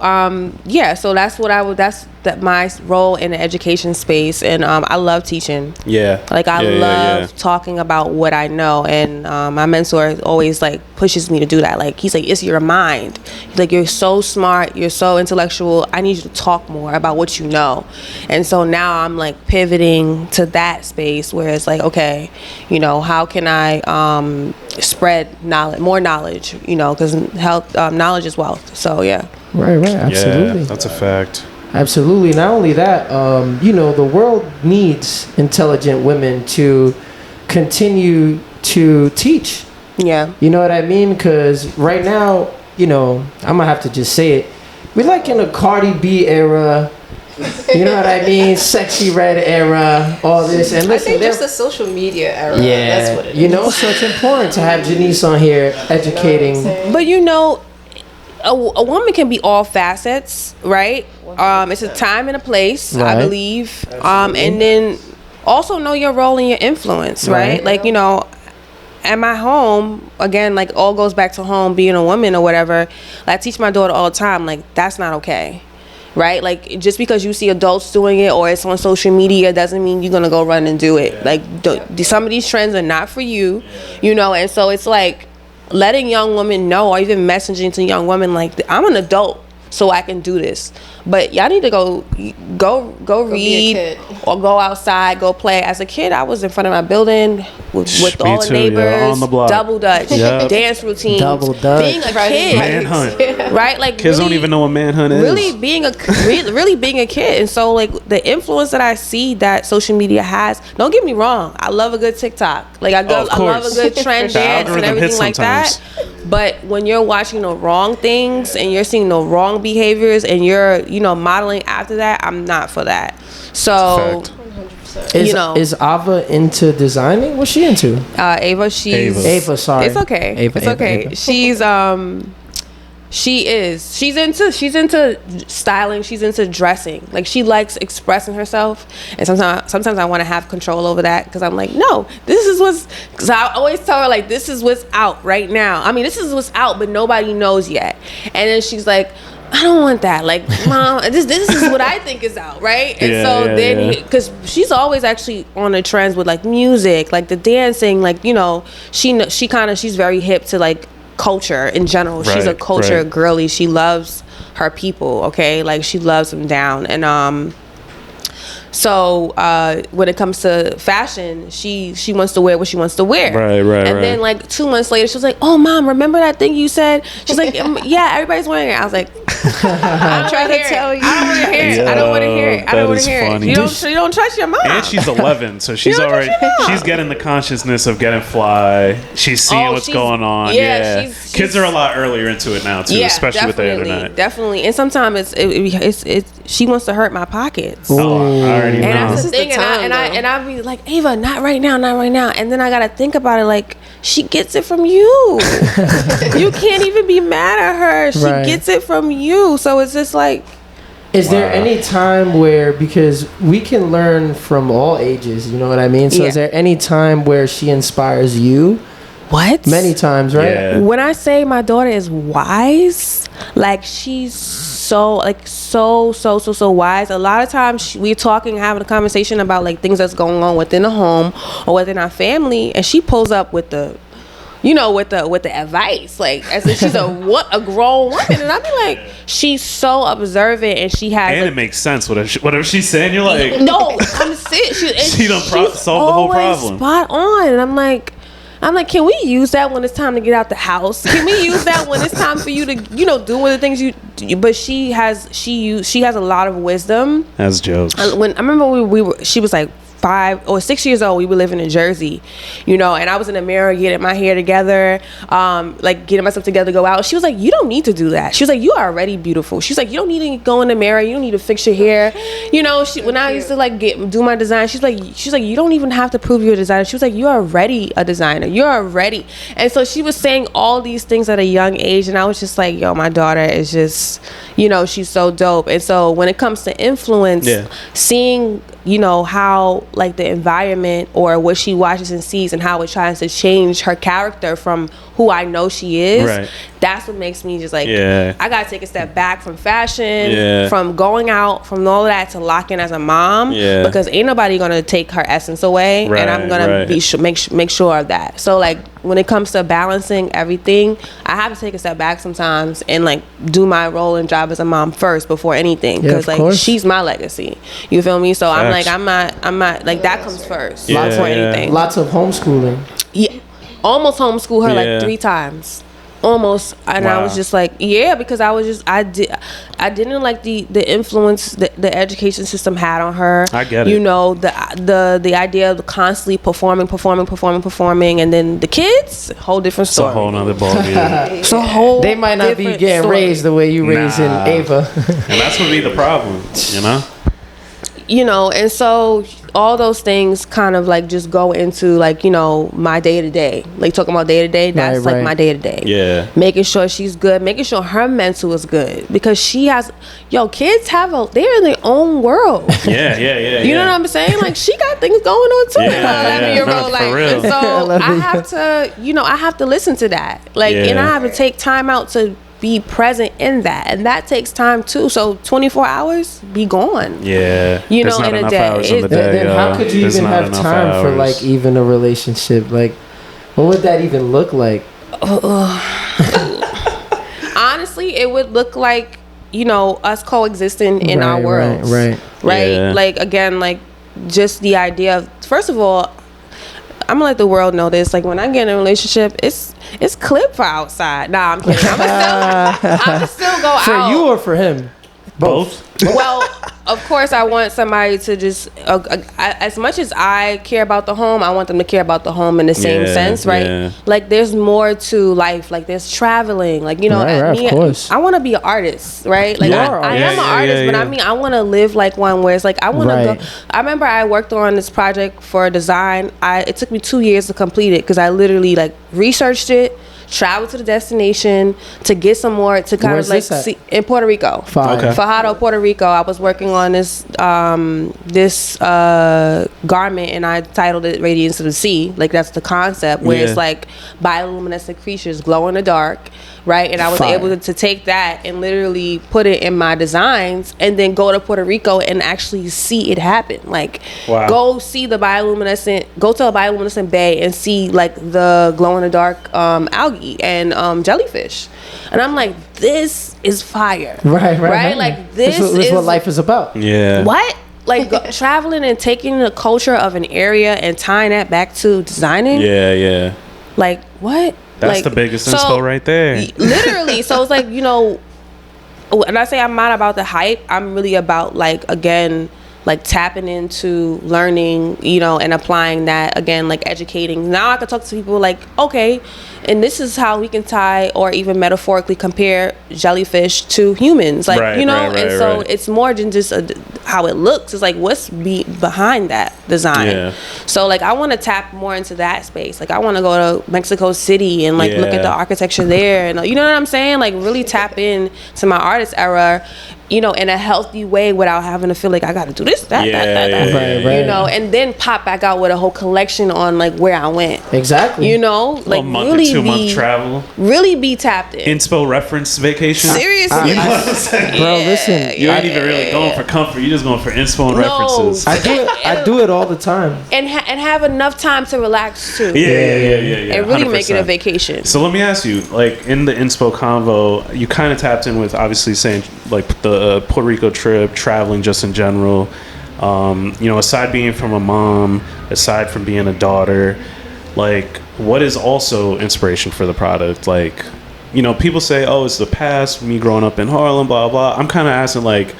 so that's what that's my role in the education space, and I love teaching. Yeah. Like, I love talking about what I know, and my mentor always like pushes me to do that. Like, he's like, it's your mind. He's like, you're so smart, you're so intellectual. I need you to talk more about what you know. And so now I'm like pivoting to that space where it's like, okay, you know, how can I spread more knowledge, you know, because knowledge is wealth. So yeah. Right, absolutely. Yeah, that's a fact. Absolutely. Not only that, you know, the world needs intelligent women to continue to teach. Yeah. You know what I mean? Because right now, you know, I'm gonna have to just say it. We're like in a Cardi B era. You know what I mean? Sexy Red era, all this. And listen, I think just the social media era. Yeah, that's what it is. You know, so it's important to have Jeanice on here educating. But you know, a woman can be all facets, right? It's a time and a place, right. I believe. And then also know your role and your influence, right? Like, you know, at my home, again, like, all goes back to home, being a woman or whatever. I teach my daughter all the time, like, that's not okay. Right? Like, just because you see adults doing it or it's on social media doesn't mean you're going to go run and do it. Like, some of these trends are not for you, you know? And so it's like letting young women know, or even messaging to young women, like, I'm an adult, so I can do this. But y'all need to go read or go outside, go play. As a kid, I was in front of my building with all the neighbors, on the block. Double dutch, dance routines, double dutch. Being a kid, manhunt, right? Like, kids don't even know what manhunt is. Really being a kid, and so like the influence that I see that social media has. Don't get me wrong, I love a good TikTok. Like, I love a good trend dance and everything like that. But when you're watching the wrong things and you're seeing the wrong behaviors and you're, you know, modeling after that, I'm not for that. So, is Ava into designing? What's she into? Ava, sorry. It's okay. It's okay. Ava. She's into styling. She's into dressing. Like, she likes expressing herself, and sometimes I want to have control over that, because I'm like, no, because I always tell her, like, this is what's out right now. I mean, this is what's out, but nobody knows yet. And then she's like, I don't want that. Like, Mom, this is what I think is out, right? And because she's always actually on the trends with, like, music, like the dancing, like, you know, she's very hip to, like, culture in general. She's a culture girly. She loves her people, okay? Like, she loves them down. And so when it comes to fashion, she wants to wear what she wants to wear. Right. And then, like, 2 months later, she was like, "Oh, Mom, remember that thing you said?" She's like, "Yeah, everybody's wearing it." I was like, I'm trying to tell you. I don't want to hear it. I don't want to hear it. You don't trust your mom. And she's 11, so she's she's getting the consciousness of getting fly. She's seeing what's going on. Yeah. Kids are a lot earlier into it now too, especially with the internet. Definitely. And sometimes it's she wants to hurt my pockets. Oh, I already know. And that's the thing. And I be like, Ava, not right now. And then I gotta think about it, like, she gets it from you. You can't even be mad at her. She gets it from you. So it's just like, is there any time where, because we can learn from all ages, you know what I mean? So is there any time where she inspires you? What? Many times, right? Yeah. When I say my daughter is wise, like, she's so wise. A lot of times we're talking, having a conversation about, like, things that's going on within the home or within our family, and she pulls up with the, you know, with the advice, like, as if she's a grown woman. And I be like, she's so observant, and she has, and, like, it makes sense whatever she's saying. You're like, no, I'm serious. She don't solve the whole problem. Spot on. And I'm like, I'm like, can we use that when it's time to get out the house? Can we use that when it's time for you to, you know, do one of the things you do? But she has a lot of wisdom. That's jokes. When I remember we were, she was like 5 or 6 years old. We were living in Jersey, you know, and I was in the mirror getting my hair together, like getting myself together to go out. She was like, you don't need to do that. She was like, you are already beautiful. She's like, you don't need to go in the mirror. You don't need to fix your hair. You know, when I used to like do my design, she's like, you don't even have to prove you're a designer. She was like, you're already a designer. You're already. And so she was saying all these things at a young age. And I was just like, yo, my daughter is just, you know, she's so dope. And so when it comes to influence, seeing, you know, how like the environment or what she watches and sees and how it tries to change her character from who I know she is, that's what makes me just like, I gotta take a step back from fashion, from going out, from all of that, to lock in as a mom, because ain't nobody gonna take her essence away, and I'm gonna make sure of that. So like when it comes to balancing everything, I have to take a step back sometimes and like do my role and job as a mom first before anything, because like she's my legacy. You feel me? So I'm not like that comes first before anything. Lots of homeschooling. Yeah, almost homeschool her like 3 times. Almost. And I was just like, because I didn't like the influence the education system had on her. I get it. You know, the idea of constantly performing, and then the kids, whole different story. It's a whole nother ballgame. It's a whole They might not be getting raised the way you raised in Ava. And that's what be the problem, you know? You know, and so all those things kind of like just go into like, you know, my day to day. Like talking about day to day, that's like my day to day. Yeah. Making sure she's good, making sure her mental is good, because she has, kids they're in their own world. Yeah. You know what I'm saying? Like she got things going on too in her 11-year-old life. And so I have to, I have to listen to that. Like, and I have to take time out to be present in that, and that takes time too. So 24 hours be gone. You know, in a day. Then how could you even have time for like even a relationship? Like, what would that even look like? Honestly, it would look like, us coexisting in our worlds. Right. Yeah. Like, again, like just the idea of, first of all, I'm gonna let the world know this. Like when I get in a relationship, it's clip for outside. Nah, I'm kidding. I'm still go out. For you or for him? Both. Well, of course, I want somebody to just as much as I care about the home, I want them to care about the home in the same sense, right? Yeah. Like there's more to life. Like there's traveling. Like of course. I want to be an artist, right? Like I am an artist, but I mean I want to live like one where it's like I want to go. I remember I worked on this project for a design. It took me 2 years to complete it because I literally like researched it, traveled to the destination to get some more to kind of like see in Puerto Rico. Fajardo, Puerto Rico. I was working on this garment, and I titled it Radiance of the Sea. Like that's the concept where it's like bioluminescent creatures glow in the dark, right? And I was able to take that and literally put it in my designs, and then go to Puerto Rico and actually see it happen. Like go to a bioluminescent bay and see like the glow in the dark algae and jellyfish, and I'm like, this is fire, right? Like this is what life is about. What? Like traveling and taking the culture of an area and tying that back to designing. Like what? That's like, the biggest inspo right there. Literally. So it's like, and I say I'm not about the hype. I'm really about like, again, like tapping into learning, and applying that, again, like educating. Now I can talk to people like, okay, and this is how we can tie or even metaphorically compare jellyfish to humans, like, and so it's more than just how it looks. It's like what's behind that design. So like I want to tap more into that space. Like I want to go to Mexico City and like look at the architecture there, and you know what I'm saying, like really tap in to my artist era, in a healthy way without having to feel like I got to do this, that, and then pop back out with a whole collection on like where I went. Exactly. Like really 2 month travel. Really be tapped in. Inspo reference vacation. Seriously. You know what I'm saying? Bro, listen. You ain't even really going for comfort. You're just going for inspo and references. I do it all the time. And have enough time to relax too. Yeah. And really 100%. make it a vacation. So let me ask you, like in the inspo convo, you kind of tapped in with obviously saying like the Puerto Rico trip, traveling just in general. Aside being from a mom, aside from being a daughter, like what is also inspiration for the product? Like, you know, people say, oh, it's the past, me growing up in Harlem, blah, blah. I'm kind of asking, like,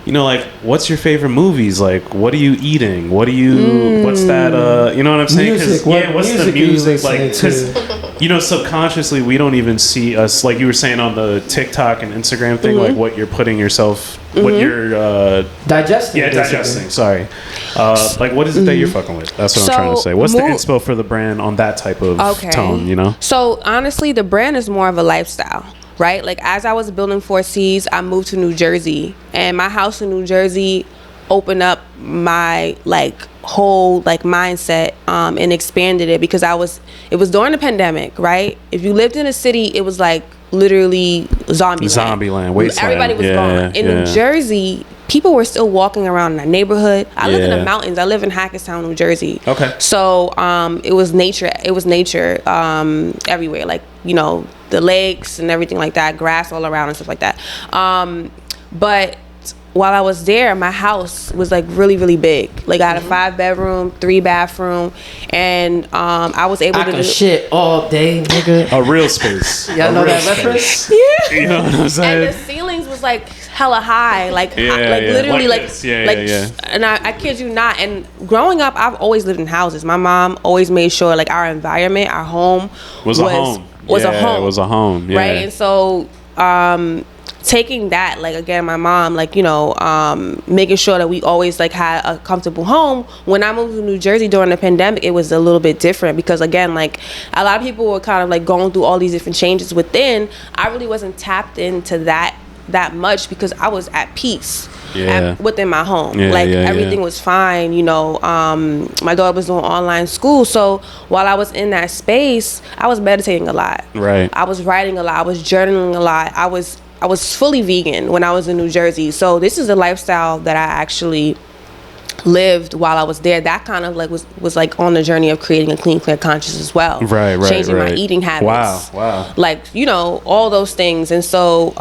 you know, like, what's your favorite movies? Like, what are you eating? What's that, you know what I'm saying? Music. What's the music? Like, because, you know, subconsciously, we don't even see us, like you were saying on the TikTok and Instagram thing, like what you're putting yourself, what you're... digesting. Yeah, digesting, sorry. Like, what is it that you're fucking with? That's what I'm trying to say. What's the inspo for the brand on that type of tone, you know? So, honestly, the brand is more of a lifestyle. Right? Like, as I was building 4Cs, I moved to New Jersey, and my house in New Jersey opened up my like whole like mindset and expanded it, because it was during the pandemic, right? If you lived in a city, it was like literally zombie land, wasteland. Everybody was gone. In New Jersey, people were still walking around in our neighborhood. I live in the mountains. I live in Hackettstown, New Jersey. Okay. So it was nature. It was nature everywhere. Like, you know, the lakes and everything like that, grass all around and stuff like that. But while I was there, my house was like really, really big. Like, I had a 5-bedroom, 3-bathroom, and I was able to do shit all day, nigga. A real space. Y'all know that reference? Yeah. You know what I'm saying? And the ceilings was like hella high, like literally and I kid you not. And growing up, I've always lived in houses. My mom always made sure like our environment, our home was a home. It was a home, right? And so taking that, like, again, my mom, like, you know, making sure that we always like had a comfortable home. When I moved to New Jersey during the pandemic, it was a little bit different, because again, like, a lot of people were kind of like going through all these different changes within. I really wasn't tapped into that much, because I was at peace within my home. Everything was fine, you know. My daughter was doing online school, so while I was in that space, I was meditating a lot. Right. I was writing a lot. I was journaling a lot. I was fully vegan when I was in New Jersey. So this is a lifestyle that I actually lived while I was there. That kind of like was like on the journey of creating a clean, clear conscious as well. Changing my eating habits. Wow. Like, you know, all those things. And so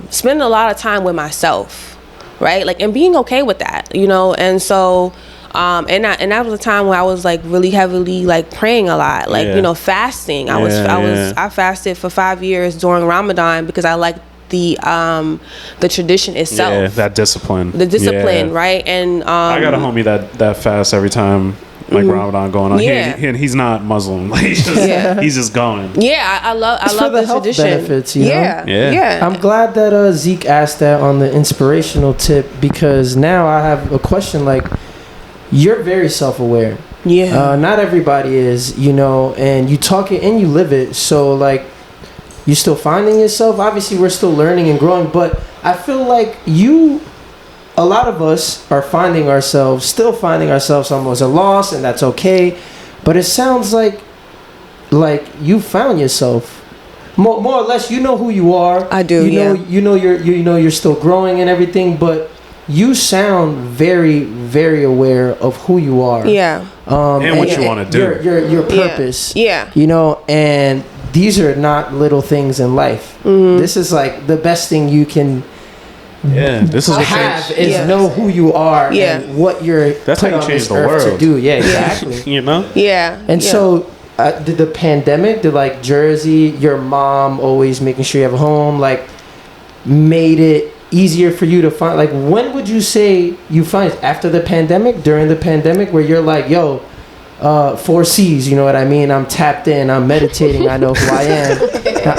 spending a lot of time with myself, right? Like, and being okay with that, you know. And so and that was a time where I was like really heavily like praying a lot, like, you know, fasting. I fasted for 5 years during Ramadan, because I liked the tradition itself. That discipline. The discipline, right? And I got a homie that fasts every time like Ramadan going on. And he's not Muslim. Like, he's just going. Yeah, I love the health tradition. Benefits, you know? Yeah. I'm glad that Zeke asked that on the inspirational tip, because now I have a question. Like, you're very self-aware. Yeah. Not everybody is, you know, and you talk it and you live it. So like, you're still finding yourself. Obviously, we're still learning and growing, but I feel like a lot of us are still finding ourselves almost a loss, and that's okay. But it sounds like you found yourself. More or less, you know who you are. I do. You know you're still growing and everything, but you sound very, very aware of who you are. Yeah. And what you want to do. Your purpose. Yeah. You know, and these are not little things in life. This is like the best thing you can this is have is know who you are and what you're that's how you change the world to do. Yeah, exactly. You know? And so did the pandemic, did like Jersey, your mom always making sure you have a home, like made it easier for you to find, like, when would you say you find it? After the pandemic, during the pandemic, where you're like, yo, 4 C's, you know what I mean? I'm tapped in, I'm meditating, I know who I am.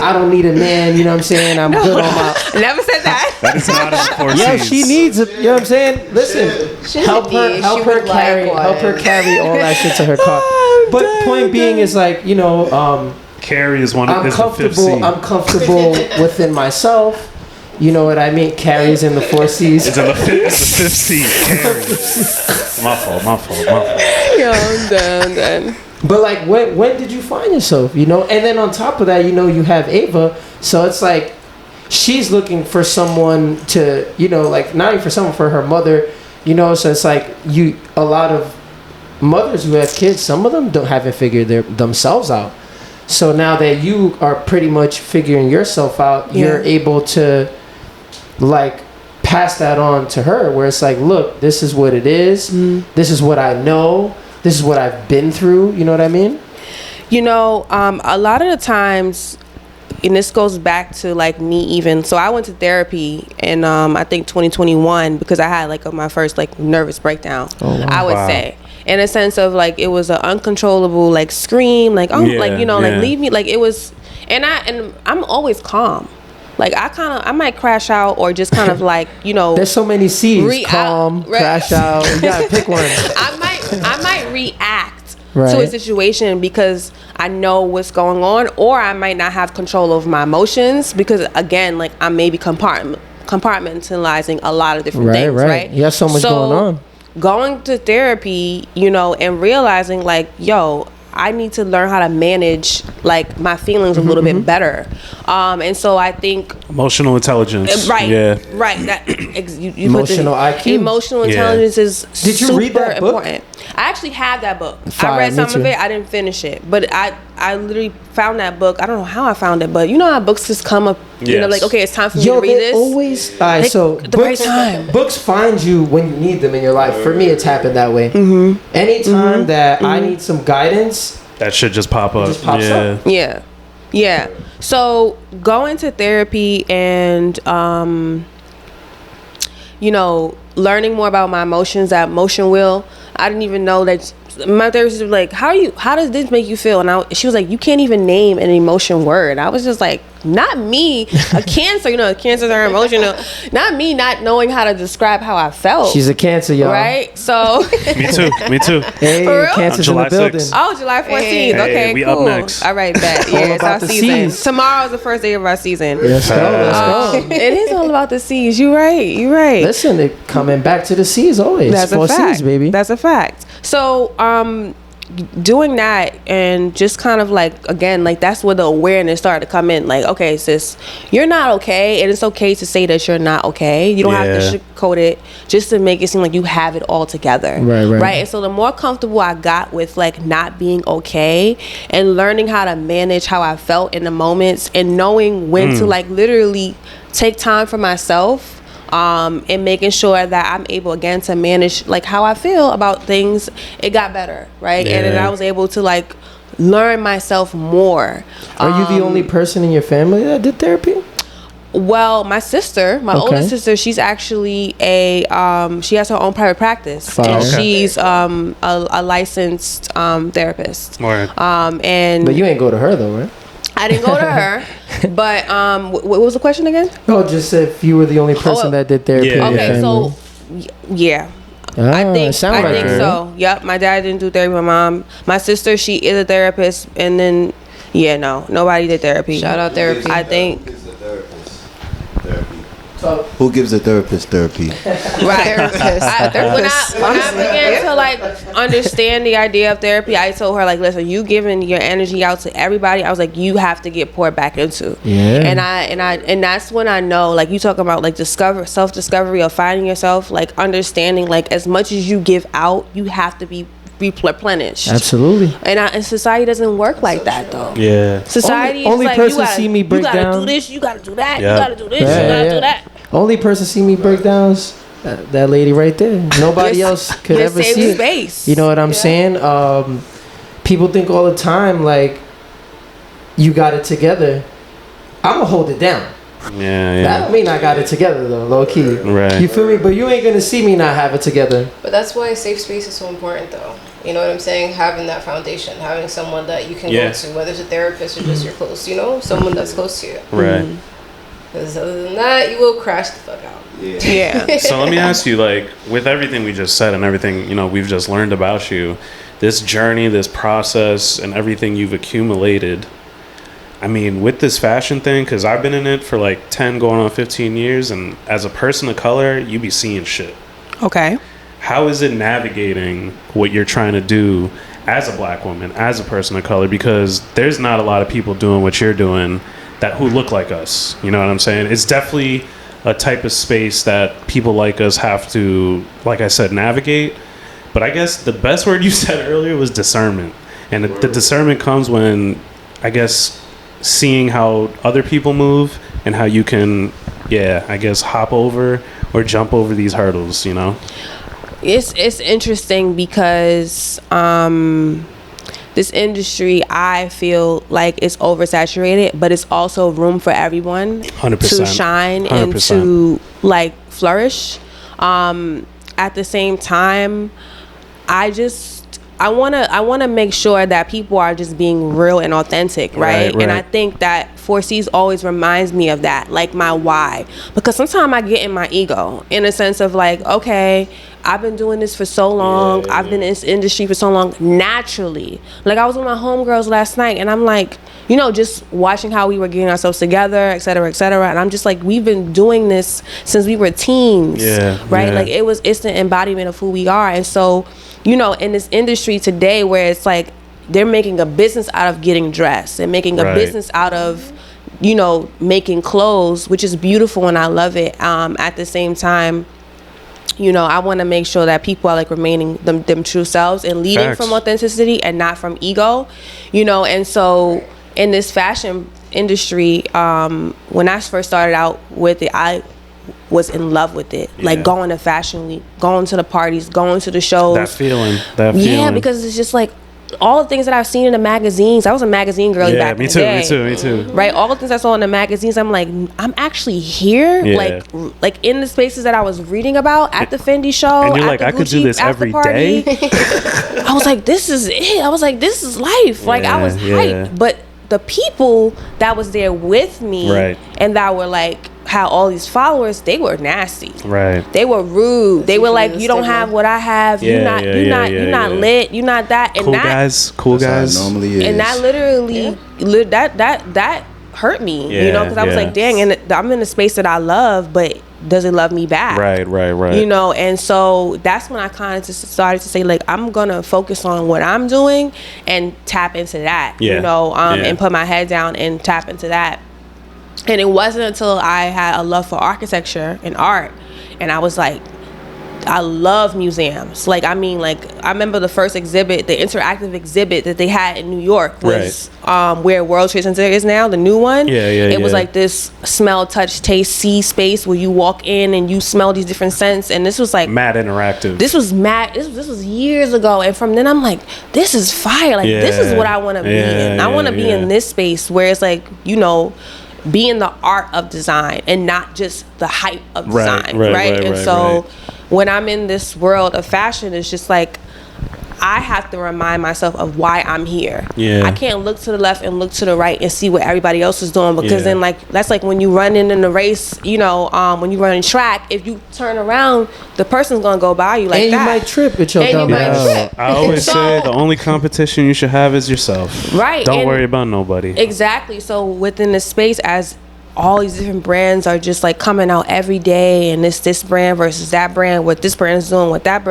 I don't need a man, you know what I'm saying? I'm good on my... Never said that. That is not a 4 C's. Yo, she needs it, you know what I'm saying? Listen, help her carry all that shit to her car. But point being is like, you know, carry is one of the 5th C. I'm comfortable within myself. You know what I mean? Carries in the 4 C's. It's in the 5th C. Carry. My fault. Yo, I'm done. But like, when did you find yourself? You know, and then on top of that, you know, you have Ava, so it's like she's looking for someone to, you know, like not even for someone, for her mother, you know. So it's like a lot of mothers who have kids, some of them haven't figured themselves out. So now that you are pretty much figuring yourself out, you're able to like pass that on to her, where it's like, look, this is what it is. This is what I know. This is what I've been through. You know what I mean? You know, a lot of the times, and this goes back to like me even. So I went to therapy in I think 2021 because I had like my first like nervous breakdown. Oh, wow. I would say. In a sense of like it was an uncontrollable like scream, like like you know, like leave me, like it was, and I'm always calm. Like I might crash out or just kind of like, you know. There's so many C's. Calm, crash out. You gotta pick one. I might react to a situation because I know what's going on, or I might not have control over my emotions because again, like I may be compartmentalizing a lot of different things, right? You have so much going on. Going to therapy, you know, and realizing like, yo, I need to learn how to manage like my feelings a little bit better, and so I think emotional intelligence, right? That you emotional IQ, emotional intelligence is Did you read that important. Book? I actually have that book. I read some of it. I didn't finish it, but I literally found that book. I don't know how I found it, but you know how books just come up. You know, like okay, it's time for me to read this. Always. So the right time. Books find you when you need them in your life. For me, it's happened that way. Anytime that I need some guidance, that shit just pop up. It just pops up. Yeah. So going to therapy and you know, learning more about my emotions, that emotion wheel. I didn't even know that. My therapist was like, how does this make you feel? And she was like, you can't even name an emotion word. I was just like, not me, a Cancer, you know, cancers are emotional. Not me not knowing how to describe how I felt. She's a Cancer, y'all. Right? So Me too. Hey, Cancer's in the building. Oh, July 14th. Hey, okay, we cool. up next. All right, bet. Yeah, it's our season. C's. Tomorrow's the first day of our season. Let's go. It is all about the C's. You right. Listen, they're coming back to the C's always. That's a fact. C's, baby. That's a fact. So, doing that and just kind of like, again, like that's where the awareness started to come in. Like, okay, sis, you're not okay, and it's okay to say that you're not okay. You don't have to sugarcoat it just to make it seem like you have it all together. Right. And so the more comfortable I got with like not being okay and learning how to manage how I felt in the moments and knowing when to like literally take time for myself, and making sure that I'm able again to manage like how I feel about things, it got better, right? And then I was able to like learn myself more. Are you the only person in your family that did therapy? Well, my sister, my older sister, she's actually she has her own private practice. And she's a licensed therapist. And but you ain't go to her though, right? I didn't go to her, but what was the question again? No, just if you were the only person that did therapy. Okay, so I think so. Yep, my dad didn't do therapy. My mom, my sister, she is a therapist, and then nobody did therapy. Shout out therapy. I think. Who gives a therapist therapy? Right. When I began to like understand the idea of therapy, I told her like, listen, you giving your energy out to everybody. I was like, you have to get poured back into. And that's when I know, like you talk about like self-discovery of finding yourself, like understanding like as much as you give out, you have to be replenished. Absolutely. And society doesn't work like that though. Society only is like, person see me break down. You gotta do this, you gotta do that, you gotta do this, you gotta do that. Only person see me break down is that lady right there. Nobody else could ever see it. Space. You know what I'm saying? People think all the time like you got it together. I'ma hold it down. That don't mean I got it together though, low key. Right. You feel me? But you ain't gonna see me not have it together. But that's why safe space is so important though. You know what I'm saying? Having that foundation, having someone that you can go to, whether it's a therapist or just you're close, someone that's close to you. Right. Because other than that, you will crash the fuck out. Yeah. So let me ask you, like, with everything we just said and everything, we've just learned about you, this journey, this process, and everything you've accumulated, I mean, with this fashion thing, because I've been in it for like 10 going on 15 years, and as a person of color, you be seeing shit. Okay. How is it navigating what you're trying to do as a black woman, as a person of color? Because there's not a lot of people doing what you're doing who look like us. You know what I'm saying? It's definitely a type of space that people like us have to, like I said, navigate. But I guess the best word you said earlier was discernment. And the discernment comes when, I guess, seeing how other people move and how you can, hop over or jump over these hurdles, It's interesting because this industry, I feel like it's oversaturated, but it's also room for everyone 100%. to shine 100%. And to like flourish. At the same time, I want to make sure that people are just being real and authentic, right? And I think that 4C's always reminds me of that, like my why. Because sometimes I get in my ego in a sense of like, okay, I've been doing this for so long. I've been in this industry for so long. Naturally. Like I was with my homegirls last night and I'm like, you know, just watching how we were getting ourselves together, et cetera, et cetera. And I'm just like, we've been doing this since we were teens, right? Like it's the embodiment of who we are. And so, you know, in this industry today where it's like they're making a business out of getting dressed and making a business out of, you know, making clothes, which is beautiful and I love it. At the same time, you know, I want to make sure that people are like remaining them true selves and leading from authenticity and not from ego, you know. And so in this fashion industry, when I first started out with it, I was in love with it. Like going to Fashion Week, going to the parties, going to the shows. That feeling. Yeah, because it's just like all the things that I've seen in the magazines. I was a magazine girly back in the day. Me too. Right, all the things I saw in the magazines, I'm like, I'm actually here, like in the spaces that I was reading about at the Fendi show. And you're like, I could do this every day. I was like, this is it. I was like, this is life. Like I was hyped, but the people that was there with me, and that were like, how all these followers, they were nasty. Right. They were rude. They were like, you don't have what I have. You're not lit. You're not that. And cool guys. Normally is. And that literally, that hurt me. You know, because I was like, dang, and I'm in a space that I love, but does it love me back? Right. You know, and so that's when I kind of just started to say, like, I'm gonna focus on what I'm doing and tap into that. You know, and put my head down and tap into that. And it wasn't until I had a love for architecture and art, and I was like, I love museums. Like, I mean, like, I remember the first exhibit, the interactive exhibit that they had in New York was where World Trade Center is now, the new one. It was like this smell, touch, taste, see space where you walk in and you smell these different scents. And this was like mad interactive. This was years ago. And from then I'm like, this is fire. Like, this is what I want to be in. I want to be in this space where it's like, you know, being the art of design and not just the hype of design, right? And so when I'm in this world of fashion, it's just like I have to remind myself of why I'm here. I can't look to the left and look to the right and see what everybody else is doing, because then like that's like when you run in the race, you know, when you run in track, if you turn around, the person's gonna go by you like and that. You might trip at your dumb ass. I always say the only competition you should have is yourself. Right. Don't worry about nobody. Exactly. So within the space, as all these different brands are just like coming out every day, and this brand versus that brand, what this brand is doing, what that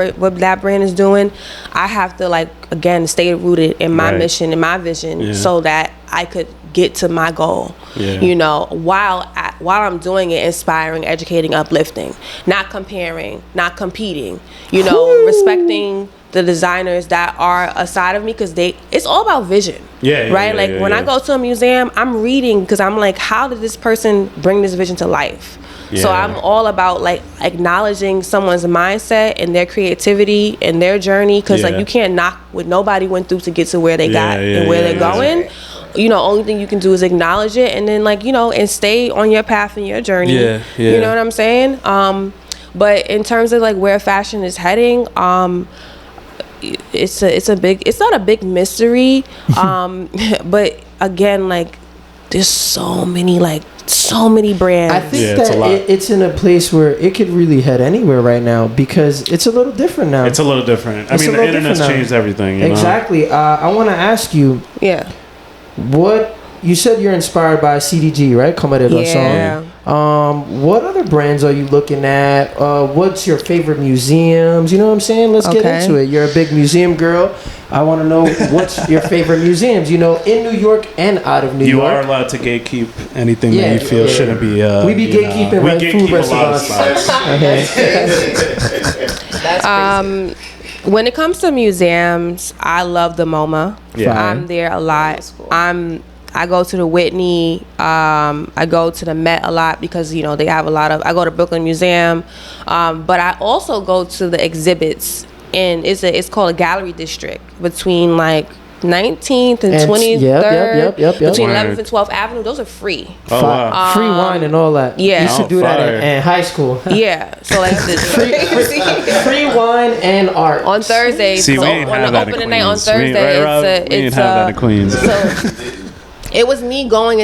brand is doing, I have to like again stay rooted in my mission and my vision so that I could get to my goal. You know, while I'm doing it, inspiring, educating, uplifting, not comparing, not competing. You know, respecting the designers that are aside of me, because it's all about vision. When I go to a museum, I'm reading because I'm like, how did this person bring this vision to life? So I'm all about like acknowledging someone's mindset and their creativity and their journey, because like you can't knock what nobody went through to get to where they got and where they're going. You know, only thing you can do is acknowledge it, and then like, you know, and stay on your path and your journey. You know what I'm saying? But in terms of like where fashion is heading, it's not a big mystery, but again, like there's so many brands. I think that it's in a place where it could really head anywhere right now, because it's a little different now. It's a little different. I mean, the internet's changed everything. You exactly. I want to ask you. What you said, you're inspired by CDG, right? Como de Razón. What other brands are you looking at? What's your favorite museums? You know what I'm saying? Let's get into it. You're a big museum girl. I want to know what's your favorite musems, you know, in New York and out of New York. You are allowed to gatekeep anything that you feel shouldn't be. We be gatekeeping right food restaurants. That's crazy. When it comes to museums, I love the MoMA. I'm there a lot. I go to the Whitney. I go to the Met a lot because, you know, they have a lot of. I go to Brooklyn Museum, but I also go to the exhibits, and it's called a gallery district between like 19th and 23rd. Yep. Between 11th and 12th Avenue. Those are free. Oh, wow. Free wine and all that. Yeah. You used to do fire. that in high school. Yeah. So like Free wine and art. on Thursday. See, so we ain't on have the that in opening night on Queens. We ain't- Thursday, right, Rob? We ain't have that in Queens. So it was me going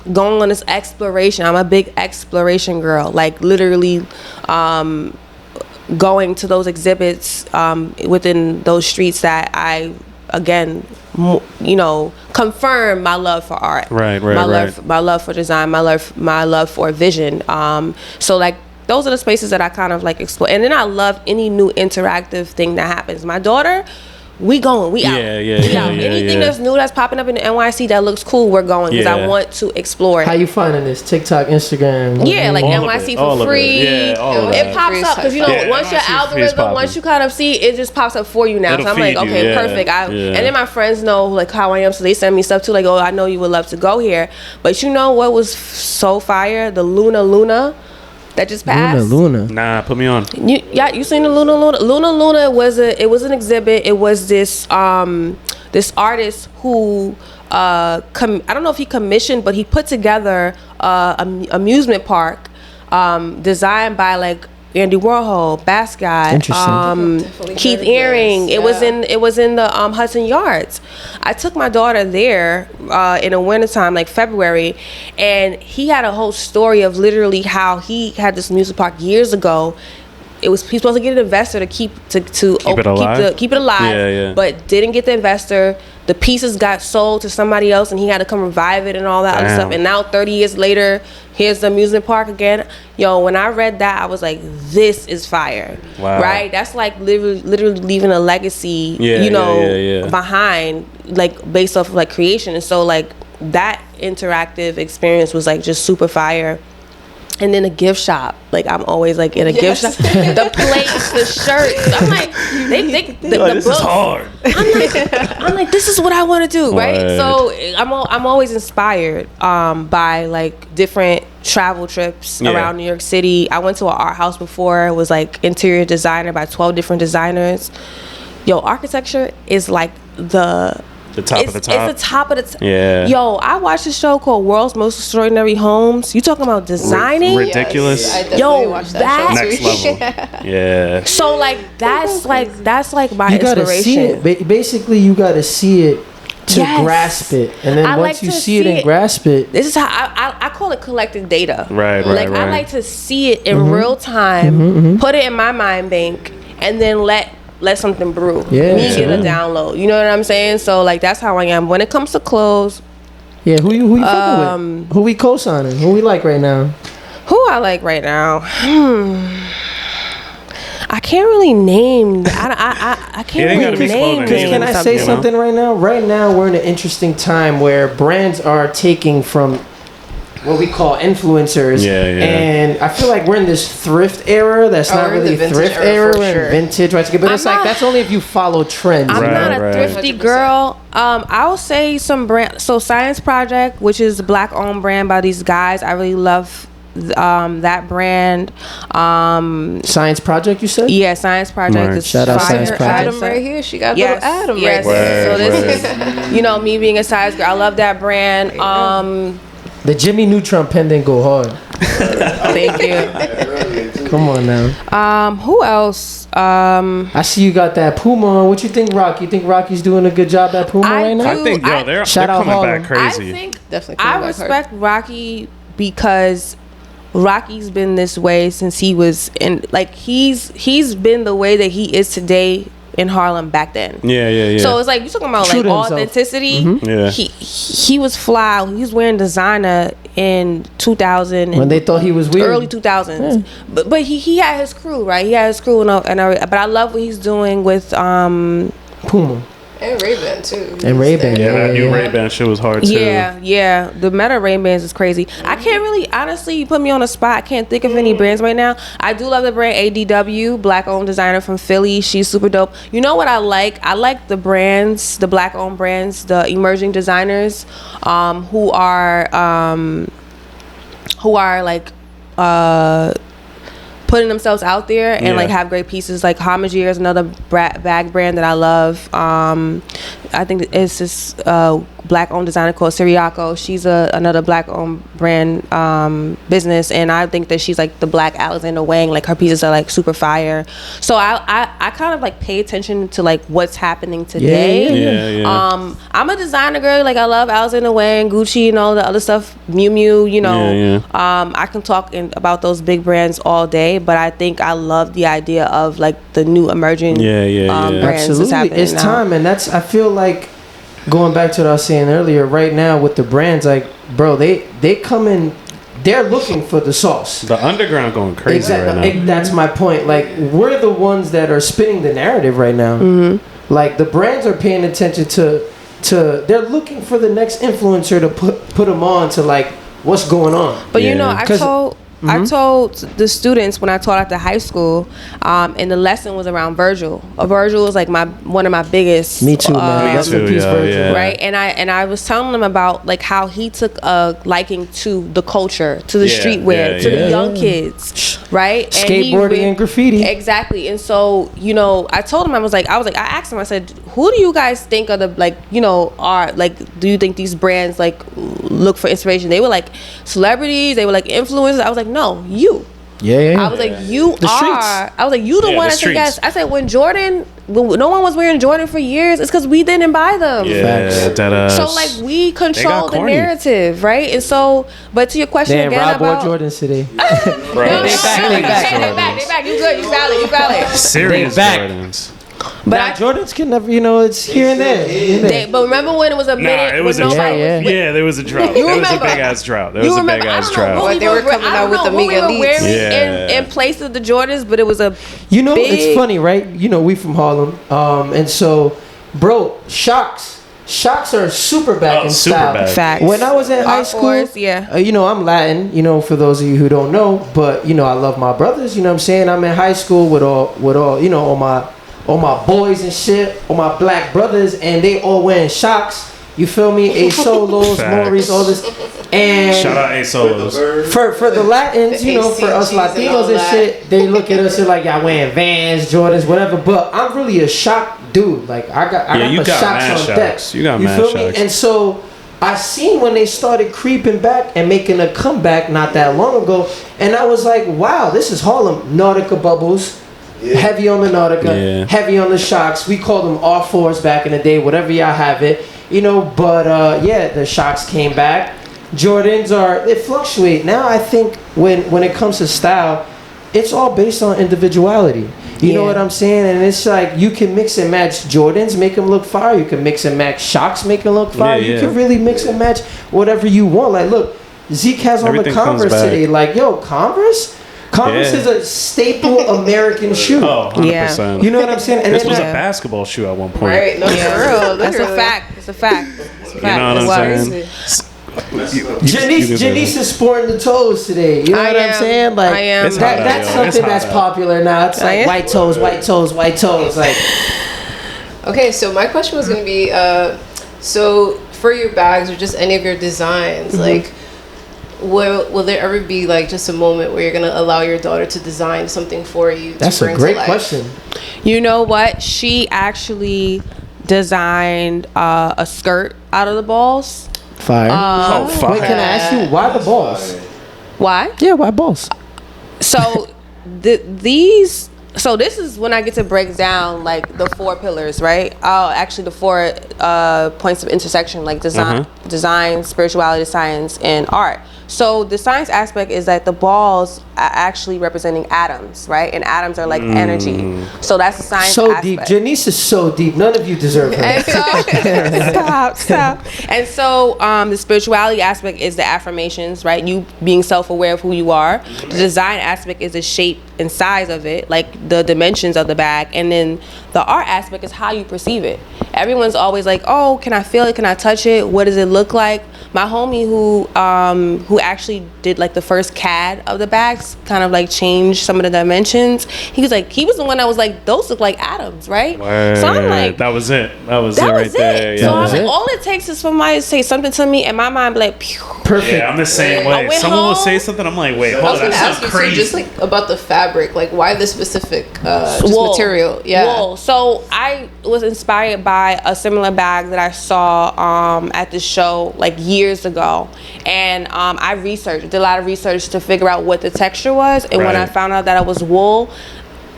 on this exploration. I'm a big exploration girl. Like literally going to those exhibits within those streets that I again confirm my love for art. Right. My love for design, my love for vision. So like those are the spaces that I kind of like explore. And then I love any new interactive thing that happens. My daughter, we out. Yeah. Anything that's new that's popping up in the NYC that looks cool, we're going because I want to explore it. How you finding this? TikTok, Instagram? Yeah, like All NYC of it. for free. Yeah, all of It that. pops up because once your NYC for free is algorithm, popping. once you kind of see it, just pops up for you now. It'll so I'm like, feed you, okay, yeah. perfect. Yeah. And then my friends know like how I am, so they send me stuff too. Like, oh, I know you would love to go here. But you know what was so fire? The Luna that just passed. Luna. Nah, put me on. You seen the Luna was an exhibit. It was this this artist who I don't know if he commissioned, but he put together amusement park designed by like Andy Warhol, Basquiat, Keith Haring. It was in the Hudson Yards. I took my daughter there in the wintertime, like February, and he had a whole story of literally how he had this music park years ago. He's supposed to get an investor to keep it alive, but didn't get the investor. The pieces got sold to somebody else, and he had to come revive it and all that other stuff. And now 30 years later, here's the amusement park again. Yo, when I read that, I was like, this is fire. Wow. Right? That's like literally leaving a legacy, behind, like based off of like creation. And so like that interactive experience was like just super fire. And then a gift shop, like I'm always like in a gift shop. The plates, the shirts. I'm like, the This books. is hard. I'm like, this is what I want to do, right? Word. So I'm always inspired by like different travel trips around New York City. I went to an art house before. It was like interior designer by 12 different designers. Yo, architecture is like the top of the top. It's the top of the top. Yeah. Yo, I watched a show called World's Most Extraordinary Homes. You talking about designing? Ridiculous. Yes, I definitely watched that show Next too. level. Yeah. So like that's like my You gotta inspiration. see it. Basically, you gotta see it to grasp it, and then I once like you to see it and grasp it, This is how I call it collecting data. Right. Like I like to see it in real time, put it in my mind bank, and then let something brew. Yeah. Me get a download. You know what I'm saying? So like that's how I am when it comes to clothes. yeah. Who you fucking with? Who we co-signing? Who we like right now? Who I like right now? I can't really name. I can't ain't gotta really be name. clothing. Because can I say something right now? Right now, we're in an interesting time where brands are taking from what we call influencers. Yeah. And I feel like we're in this thrift era that's not we're in really the vintage thrift era era. for We're sure. in vintage, right? But it's I'm like not- that's only if you follow trends. I'm Right, not a right. thrifty 100%. girl. I will say some brand. So Science Project, which is a black-owned brand by these guys, I really love that brand. Science Project, you said? Yeah, Science Project Right. is Shout out fire. Science Project. Adam right here. She got Yes, little Adam yes. right there. So this Word. is, me being a size girl. I love that brand. The Jimmy Neutron pendant go hard. Thank you. Come on now. Who else? I see you got that Puma on. What you think, Rock? You think Rocky's doing a good job at Puma I right now? do. I think they're Shout out coming Harlem. back crazy. I think Definitely coming I back respect Rocky because Rocky's been this way since he was in. Like he's been the way that he is today in Harlem back then. Yeah. So it's like you talking about True like to himself. authenticity. Yeah. He was fly. He was wearing designer in 2000 When they thought he was weird. early 2000s. But he had his crew, right? He had his crew but I love what he's doing with Puma. And Ray-Ban too. And Ray-Ban. Yeah, that new Yeah. Ray-Ban shit was hard too. Yeah. The Meta Ray-Bans is crazy. I can't really, honestly, you put me on a spot. I can't think of any brands right now. I do love the brand ADW, black-owned designer from Philly. She's super dope. You know what I like? I like the brands, the black-owned brands, the emerging designers, who are like putting themselves out there and like have great pieces. Like Homagier is another bag brand that I love. I think it's this black-owned designer called Siriaco. She's another black-owned brand business, and I think that she's like the black Alexander Wang. Like her pieces are like super fire. So I kind of like pay attention to like what's happening today. Yeah. I'm a designer girl. Like I love Alexander Wang, Gucci, and all the other stuff. Miu Miu, you know. I can talk about those big brands all day, but I think I love the idea of like the new emerging brands. Absolutely, it's now. time, and that's, I feel like, going back to what I was saying earlier, right now with the brands, like, bro, they come in, they're looking for the sauce. The underground going crazy right now. That's my point. Like, we're the ones that are spinning the narrative right now. Mm-hmm. Like, the brands are paying attention to they're looking for the next influencer to put them on to like what's going on. But you know, I told the students when I taught at the high school, and the lesson was around Virgil. Virgil was like one of my biggest. Me too, man. Me too, Virgil. Right, and I was telling them about like how he took a liking to the culture, to the streetwear, to the young kids, right? Skateboarding and graffiti. Exactly, and so you know, I told him I asked him, I said, who do you guys think are the like, you know, are like, do you think these brands like look for inspiration? They were like celebrities, they were like influencers. I was like, no, you. Yeah. I was like, you the are. Streets. I was like, you the one. I said, yes. I said, when no one was wearing Jordan for years, it's because we didn't buy them. Yeah, so like we control the narrative, right? And so, but to your question again Rob about Jordans today. They back. You good? You valid. Serious Jordans. But now, Jordans can never, you know, it's here and there. But remember when it was a minute? It was a drought. Yeah, there was a drought. There was a big ass drought. There was a big ass drought. But they were coming out with the mega leads. In place of the Jordans, but it was a. You know, it's funny, right? You know, we from Harlem, and so, bro, Shocks are super back in style. Facts. When I was in high school, you know, I'm Latin. You know, for those of you who don't know, but you know, I love my brothers. You know what I'm saying? I'm in high school with all, you know, all my boys and shit, all my black brothers, and they all wearing Shocks. You feel me? A Solos, Maury's, all this. And shout out A Solos. For the Latins, you know, for us Latinos and shit, they look at us and like, y'all wearing Vans, Jordans, whatever. But I'm really a Shock dude. Like I got my Shocks on deck. You got mad Shocks. And so I seen when they started creeping back and making a comeback not that long ago, and I was like, wow, this is Harlem. Nautica bubbles. Yeah. Heavy on the Nautica, heavy on the Shocks. We called them R4s back in the day, whatever y'all have it, you know. But the Shocks came back. Jordans they fluctuate. Now I think when it comes to style, it's all based on individuality. You know what I'm saying? And it's like you can mix and match Jordans, make them look fire. You can mix and match Shocks, make them look fire. You can really mix and match whatever you want. Like, look, Zeke has on the Converse today. Like, yo, Converse is a staple American shoe. Oh, 100%. You know what I'm saying? And this was a basketball shoe at one point. Right? No, for real. That's a fact. It's a fact. You know what I'm saying? Jeanice is sporting the toes today. You know what I'm saying? Like, I am. That's something that's popular now. It's like white toes. Like, okay, so my question was going to be, so for your bags or just any of your designs, like, will there ever be like just a moment where you're going to allow your daughter to design something for you? That's a great question. You know what? She actually designed a skirt out of the balls. Fire. Fire. Wait, can I ask you why the balls? Why? Yeah, why balls? So these. So this is when I get to break down like the four pillars, right? Actually the four points of intersection, like design, spirituality, science, and art. So the science aspect is that the balls are actually representing atoms, right? And atoms are like energy. So that's the science aspect. So deep. Janice is so deep. None of you deserve her. And so, stop. And so the spirituality aspect is the affirmations, right? You being self-aware of who you are. The design aspect is the shape and size of it, like the dimensions of the bag. And then the art aspect is how you perceive it. Everyone's always like, oh, can I feel it? Can I touch it? What does it look like? My homie who actually did like the first CAD of the bags, kind of like changed some of the dimensions. He was the one that was like, those look like atoms, right? Word. So I'm like, that was it right there. Yeah. So I'm like, all it takes is for somebody to say something to me, and my mind be like, pew. Perfect. Yeah, I'm the same way. Someone will say something, I'm like, wait, hold on. I was gonna ask you too, just like about the fabric, like why the specific material? Yeah. Wool. So I was inspired by by a similar bag that I saw at the show like years ago, and I did a lot of research to figure out what the texture was, and when I found out that it was wool,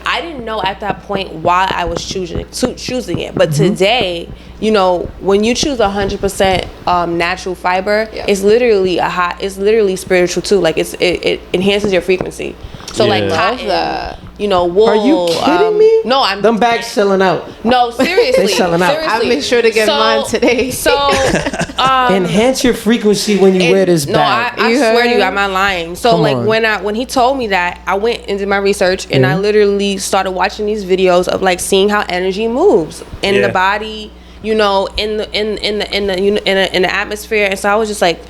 I didn't know at that point why I was choosing it. But today, you know, when you choose 100% natural fiber, it's literally spiritual too. Like it enhances your frequency. So like cotton, you know, wool. Are you kidding me? No, I'm. Them bags selling out. No, seriously. They selling out. Seriously. I made sure to get mine today. So enhance your frequency when you wear this bag. No, I swear to you, I'm not lying. So when he told me that, I went into my research and I literally started watching these videos of like seeing how energy moves in the body, you know, in the atmosphere, and so I was just like.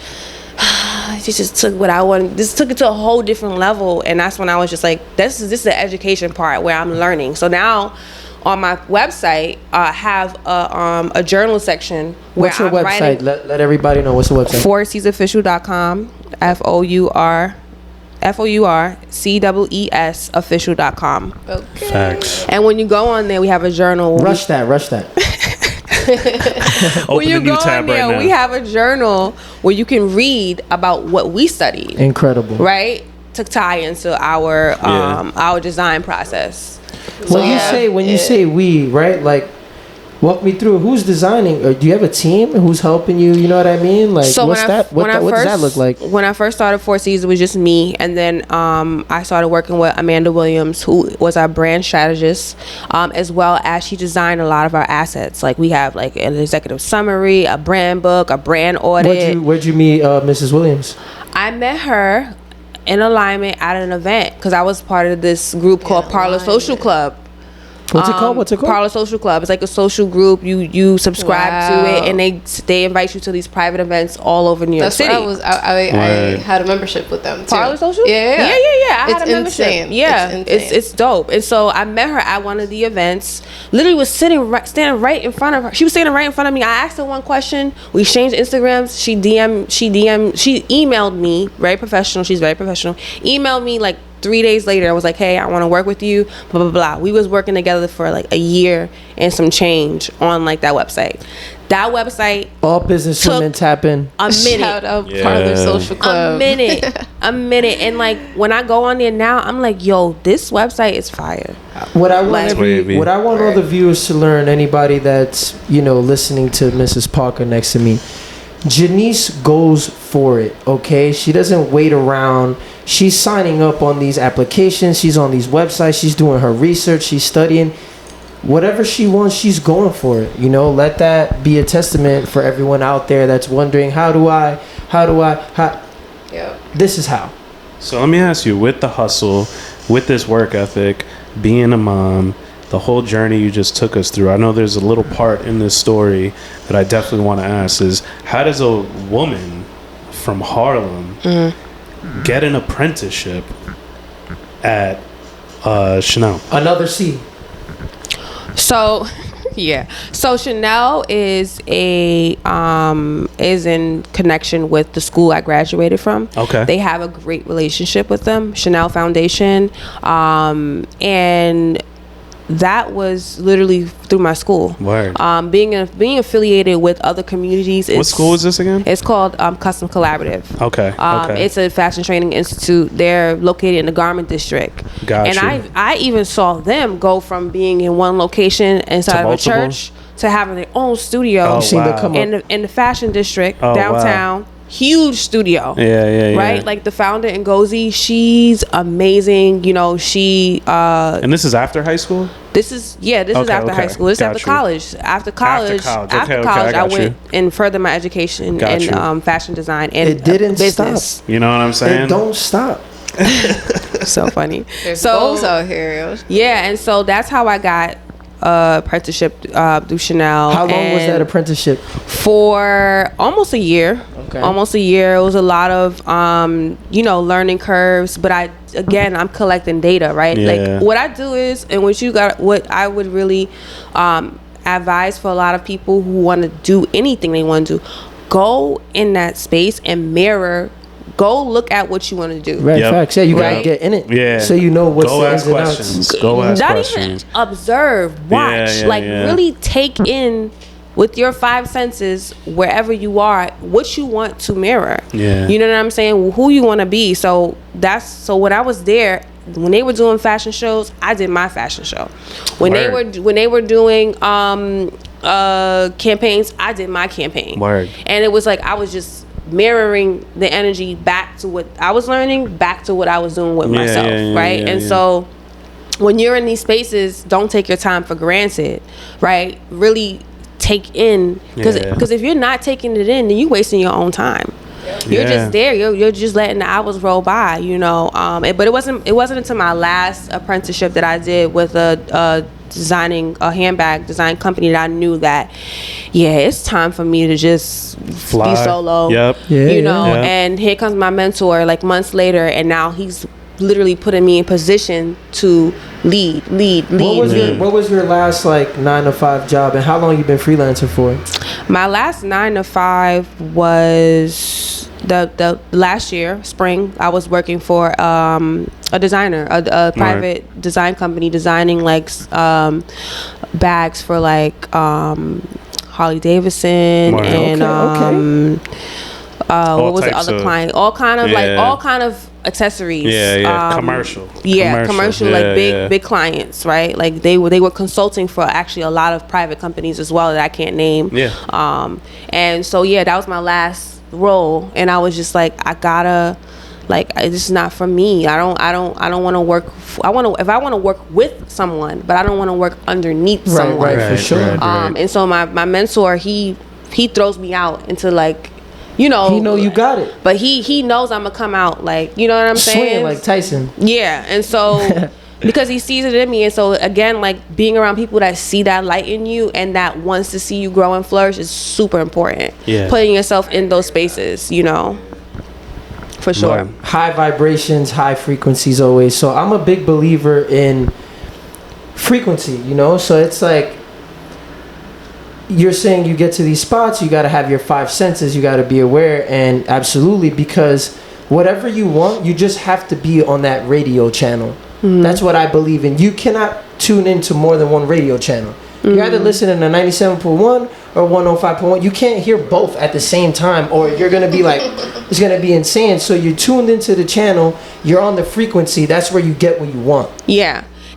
She just took what I wanted. This took it to a whole different level, and that's when I was just like, this is the education part where I'm learning. So now, on my website, I have a journal section. What's your website? Let everybody know what's the website. FourSeasOfficial.com. FOURCEES official.com. Okay. Facts. And when you go on there, we have a journal. Rush that. When you go on there, we have a journal where you can read about what we studied. Incredible. Right? To tie into our design process. When you say we, right? Like, walk me through who's designing, or do you have a team who's helping you? You know what I mean? Like, so what's that? What does that look like? When I first started Four Seasons, it was just me, and then I started working with Amanda Williams, who was our brand strategist, as well as she designed a lot of our assets. Like we have like an executive summary, a brand book, a brand audit. Where'd you meet Mrs. Williams? I met her in Alignment at an event because I was part of this group called Parlor Social Club. What's it called? Parlor Social Club. It's like a social group. You subscribe to it, and they invite you to these private events all over New York City. I had a membership with them too. Parlor Social? Yeah. I had a membership. Insane. Yeah, it's it's dope. And so I met her at one of the events. Literally was standing right in front of her. She was standing right in front of me. I asked her one question. We exchanged Instagrams. She emailed me. Very professional. She's very professional. Emailed me like 3 days later. I was like, hey, I want to work with you, blah blah blah. We was working together for like a year and some change on like that website. That website, all business women tap in. A minute. Shout out Parlor Social Club. A minute. And like when I go on there now, I'm like, yo, this website is fire. What I want all the viewers to learn, anybody that's, you know, listening to Mrs. Parker next to me, Jeanice goes for it, okay? She doesn't wait around. She's signing up on these applications. She's on these websites. She's doing her research. She's studying. Whatever she wants, she's going for it. You know, let that be a testament for everyone out there that's wondering, how this is how. So let me ask you, with the hustle, with this work ethic, being a mom, the whole journey you just took us through, I know there's a little part in this story that I definitely want to ask is, how does a woman from Harlem get an apprenticeship at Chanel? Another C. So, yeah. So Chanel is is in connection with the school I graduated from. Okay. They have a great relationship with them, Chanel Foundation, and that was literally through my school. Word. Being affiliated with other communities. What school is this again? It's called Custom Collaborative. Okay. It's a fashion training institute. They're located in the Garment District. Gotcha. And I even saw them go from being in one location inside of a church to having their own studio in the fashion district downtown. Wow. Huge studio. Yeah. Right? Like the founder, Ngozi, she's amazing. You know, she and this is after high school? This is after high school. This is after college. After college, I went and furthered my education in fashion design and it didn't business. Stop. You know what I'm saying? It don't stop. So funny. There's goals out here. Yeah, and so that's how I got apprenticeship through Chanel. How long was that apprenticeship? For almost a year. Okay. Almost a year. It was a lot of learning curves, but I'm collecting data, right? Yeah. Like what I do is, and what I would really advise for a lot of people who want to do anything they want to do, go in that space and mirror. Go look at what you want to do. Right, facts. Yeah, you gotta get in it. Yeah. So you know what's the ins and outs. Go ask Not questions. Even observe, watch, really take in with your 5 senses, wherever you are, what you want to mirror. Yeah. You know what I'm saying? Who you want to be. So when I was there, when they were doing fashion shows, I did my fashion show. When they were doing campaigns, I did my campaign. Word. And it was like I was just mirroring the energy back to what I was learning, back to what I was doing with myself, right? So when you're in these spaces, don't take your time for granted, right? Really take in, because if you're not taking it in, then you're wasting your own time. You're just there. You're just letting the hours roll by, you know. But it wasn't until my last apprenticeship that I did with a handbag design company that I knew that, it's time for me to just be solo. You know. And here comes my mentor, like months later, and now he's literally putting me in position to lead. What was your last like 9-to-5 job, and how long you been freelancing for? My last 9-to-5 was the last year, spring. I was working for a designer, a private design company, designing like bags for like Harley Davidson and what was the other client? All kind of accessories. Commercial. Commercial, like big clients, right? Like they were consulting for actually a lot of private companies as well that I can't name. And so that was my last role, and I was just like, I gotta, like, this is not for me. I don't want to work. If I want to work with someone, but I don't want to work underneath someone. Right, for sure. And so my mentor, he throws me out into like, you know, he know you got it, but he knows I'm gonna come out like, you know what I'm saying, swinging like Tyson. And so because he sees it in me, and so again, like being around people that see that light in you and that wants to see you grow and flourish is super important. Putting yourself in those spaces, you know, for sure. High vibrations, high frequencies always. So I'm a big believer in frequency, you know. So it's like, you're saying you get to these spots, you got to have your 5 senses, you got to be aware, and absolutely, because whatever you want, you just have to be on that radio channel. That's what I believe in. You cannot tune into more than one radio channel. You're either listening to 97.1 or 105.1. You can't hear both at the same time, or you're going to be like, it's going to be insane. So you're tuned into the channel, you're on the frequency, that's where you get what you want.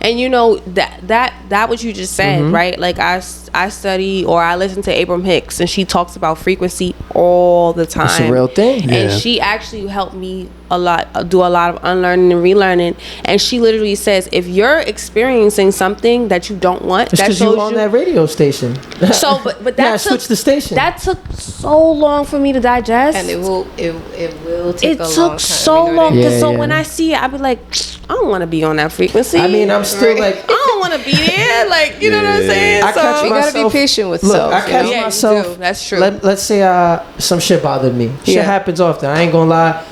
And you know that what you just said, right? Like I study, or I listen to Abraham Hicks, and she talks about frequency all the time. It's a real thing. And she actually helped me do a lot of unlearning and relearning. And she literally says, if you're experiencing something that you don't want, it's because you're on that radio station. So, but that switch the station. That took so long for me to digest, and it will take a long time. It took so long, because when I see it, I be like, I don't want to be on that frequency. I mean, I'm still like, I don't want to be there. Like, you know what I'm saying? I catch you myself, gotta be patient with self. I catch myself. That's true. Let's say some shit bothered me. Shit happens often. I ain't gonna lie.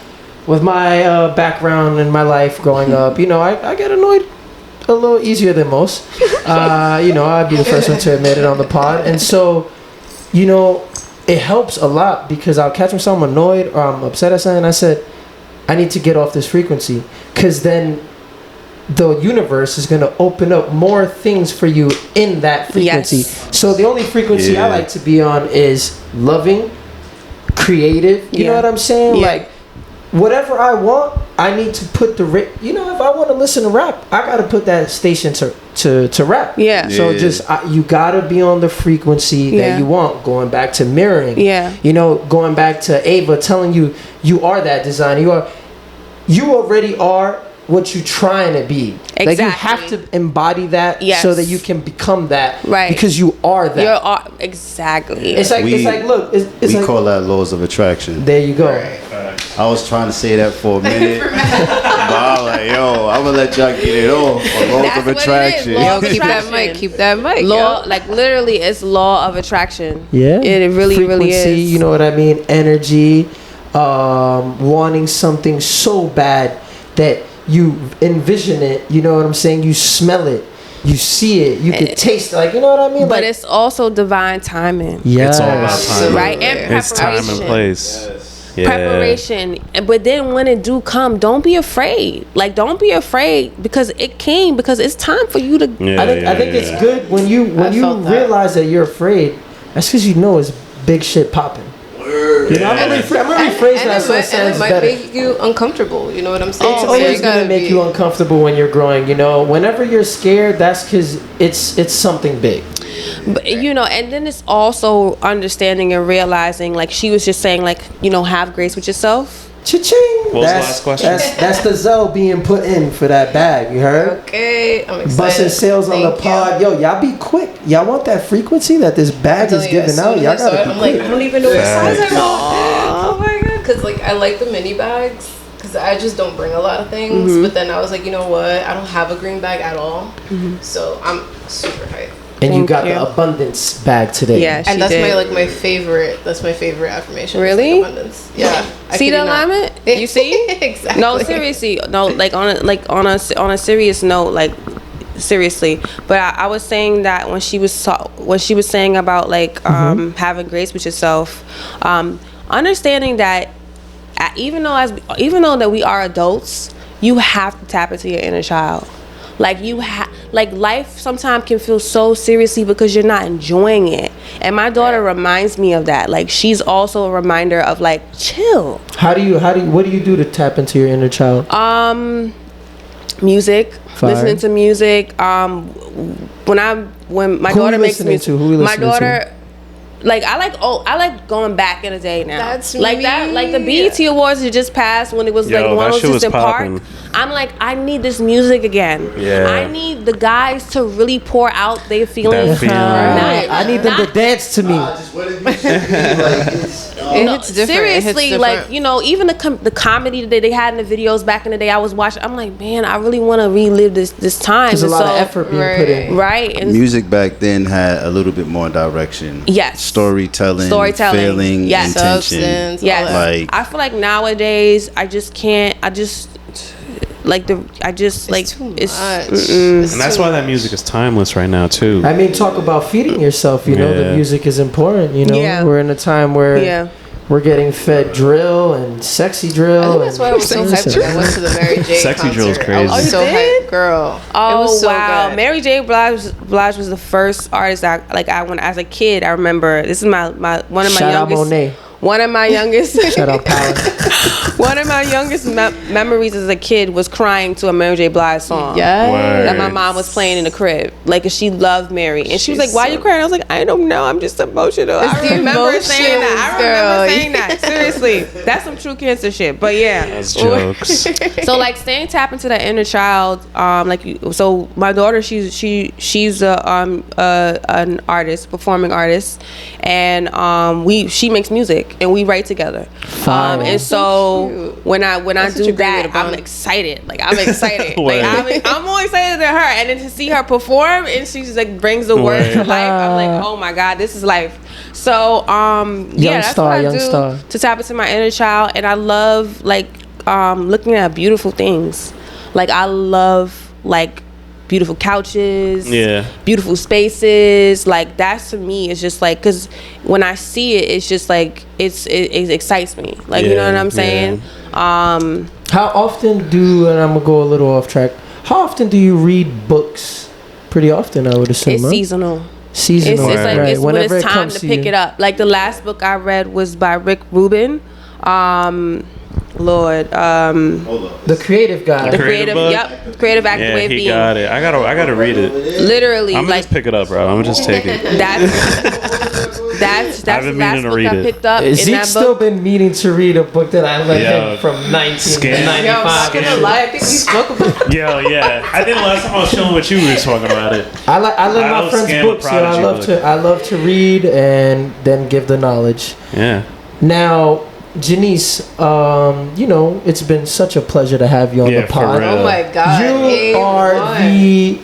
With my background in my life growing up, you know, I get annoyed a little easier than most. You know, I'd be the first one to admit it on the pod. And so, you know, it helps a lot, because I'll catch myself annoyed or I'm upset at something. I said, I need to get off this frequency, because then the universe is going to open up more things for you in that frequency. So the only frequency I like to be on is loving, creative. You know what I'm saying? Like, whatever I want, I need to put you know, if I want to listen to rap, I got to put that station to rap. So just you got to be on the frequency that you want. Going back to mirroring. You know, going back to Ava telling you, you are that designer. You already are what you're trying to be. Exactly. Like, you have to embody that so that you can become that. Right. Because you are that. Exactly. It's like, look, it's we like, call that laws of attraction. There you go. I was trying to say that for a minute, but I was like, yo, I'm gonna let y'all get it off. Laws of attraction. Yo, keep that mic. Law, like literally, it's law of attraction. Yeah. It really, really is. You know what I mean? Energy, wanting something so bad that you envision it. You know what I'm saying? You smell it. You see it. You can taste it. Like, you know what I mean? But like, it's also divine timing. It's all about timing. Right? And preparation. It's time and place. Preparation. But then when it do come, don't be afraid. Like, don't be afraid, because it came, because it's time for you to. I think it's good when you realize that you're afraid, that's because you know it's big shit popping. You know, I'm gonna rephrase that so it sounds it might better. make you uncomfortable. You know what I'm saying? It's always gonna make you uncomfortable when you're growing. You know, whenever you're scared, that's because it's something big. But, you know, and then it's also understanding and realizing, like she was just saying, like, you know, have grace with yourself. Cha-ching! What was the last question? That's the Zell being put in for that bag. You heard? Okay, I'm excited. Busting sales on the pod. Yo, y'all be quick. Y'all want that frequency that this bag is giving out? Y'all gotta be I'm quick. like, I don't even know what size I want. Oh my god! Because like I like the mini bags because I just don't bring a lot of things. But then I was like, you know what? I don't have a green bag at all, so I'm super hyped. And you got the abundance bag today. Yeah, And that's my favorite. That's my favorite affirmation. Really? Abundance. Yeah. See the alignment? You see? Exactly. No, seriously. No, like on a serious note, like seriously. But I was saying that when she was saying about like having grace with yourself, understanding that even though that we are adults, you have to tap into your inner child. Like like life sometimes can feel so seriously because you're not enjoying it. And my daughter reminds me of that. Like she's also a reminder of like chill. What do you do to tap into your inner child? Music. Fire. Listening to music. When my daughter makes music. Who we my listening daughter to? Like I like going back in the day now. That's like me. that. Like the BET Awards that just passed when it was like one was just in Park. I'm like, I need this music again. Yeah. I need the guys to really pour out their feelings. I need them to dance to me. Just what it used to be. Like, It's different. Seriously, like, you know, even the comedy that they had in the videos back in the day, I was watching. I'm like, man, I really want to relive this time. There's a lot of effort being put in. Right. And music back then had a little bit more direction. yes. Storytelling, feeling, yes. intention. Substance, Yes. Like, I feel like nowadays it's too much. And that's why that music is timeless right now too. I mean, talk about feeding yourself. You know, the music is important. You know, we're in a time where we're getting fed drill and sexy drill. I think that's why I was so hyped when I went to the Mary J. Sexy concert. drill's crazy. I was so hyped, girl. Oh, it was so wow. good. Mary J. Blige was the first artist that when as a kid I remember. This is one of my Shout out youngest. Monet. One of my youngest. Shout out Power. One of my youngest memories as a kid was crying to a Mary J. Blige song. Yeah. That my mom was playing in the crib. Like, 'cause she loved Mary. And she was like, why are you crying? I was like, I don't know. I'm just emotional. It's the emotions, I remember saying that. Seriously. That's some true cancer shit. But yeah. That's jokes. So like staying tapped into that inner child, so my daughter, she's an artist, performing artist, and she makes music and we write together. And so when I do that, I'm excited. Like I'm excited. I'm more excited than her. And then to see her perform and she just like brings the words to life, I'm like, oh my God, this is life. So that's what I do to tap into my inner child. And I love like looking at beautiful things. Like I love like beautiful couches, beautiful spaces. Like that to me is just like, because when I see it, it's just like it excites me. Like you know what I'm saying? How often and I'm gonna go a little off track. How often do you read books? Pretty often, I would assume. It's seasonal. It's like right. it's when it's time to pick it up. Like the last book I read was by Rick Rubin. The creative guy. The creative active way of being. He got it. I gotta read it. Literally, I'm gonna just pick it up, bro. I'm gonna just take it. That's the last book I picked up. Zeke's still been meaning to read a book that I lent him from 1995. Yo, I'm not gonna lie, I think we spoke about it. I think last time I was chilling with you, we were talking about it. I lend my friends books, I love to read and then give the knowledge. Yeah. Now, Janice, it's been such a pleasure to have you on the pod. Oh my God. You are the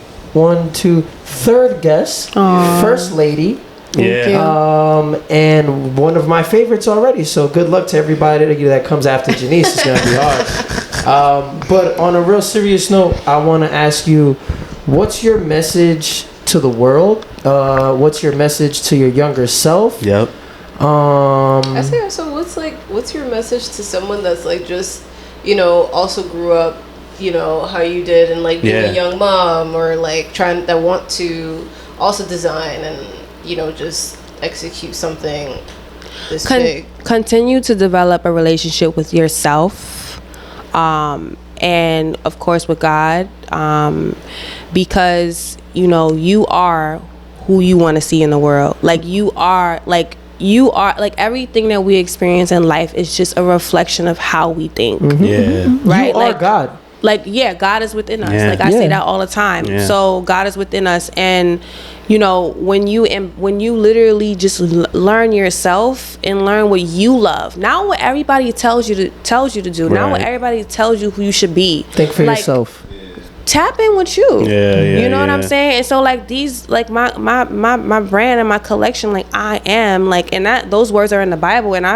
third guest, first lady. And one of my favorites already. So good luck to everybody that comes after Jeanice. It's gonna be hard. But on a real serious note, I want to ask you, what's your message to the world? What's your message to your younger self? Yep. I say, so what's your message to someone that's like just, also grew up, how you did and like being a young mom or like that want to also design and, just execute something this big? Continue to develop a relationship with yourself, and of course with God, because you are who you want to see in the world. Like you are like everything that we experience in life is just a reflection of how we think. Yeah. Right. You are God. God is within us. Yeah. I say that all the time. Yeah. So God is within us, and when you literally just learn yourself and learn what you love, not what everybody tells you to do, not what everybody tells you who you should be. Think for yourself. Tap in with you. You know what I'm saying? And so these my brand and my collection, I am and that those words are in the Bible, and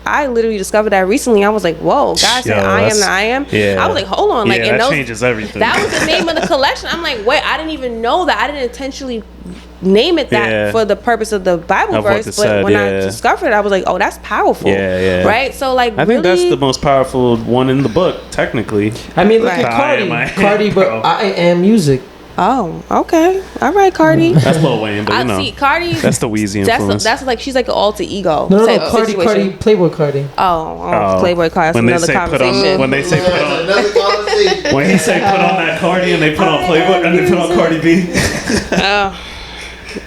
I literally discovered that recently. I was like, whoa, God said I am the I am. Yeah. I was like, hold on. that changes everything. That was the name of the collection. I'm like, wait, I didn't even know that. I didn't intentionally name it that for the purpose of the Bible verse. But when I discovered it, I was like, oh, that's powerful. Right? So I think that's the most powerful one in the book, technically. I mean, look at Cardi, but I am music. Oh, okay. All right, Cardi. That's Lil Wayne, but see, Cardi. That's the Weezy influence. That's she's like an alter ego. No, Cardi, Playboy Cardi. Oh, Playboy Cardi. That's another conversation. When they say put on, when he say put on that Cardi and they put on Playboy and they put on Cardi B.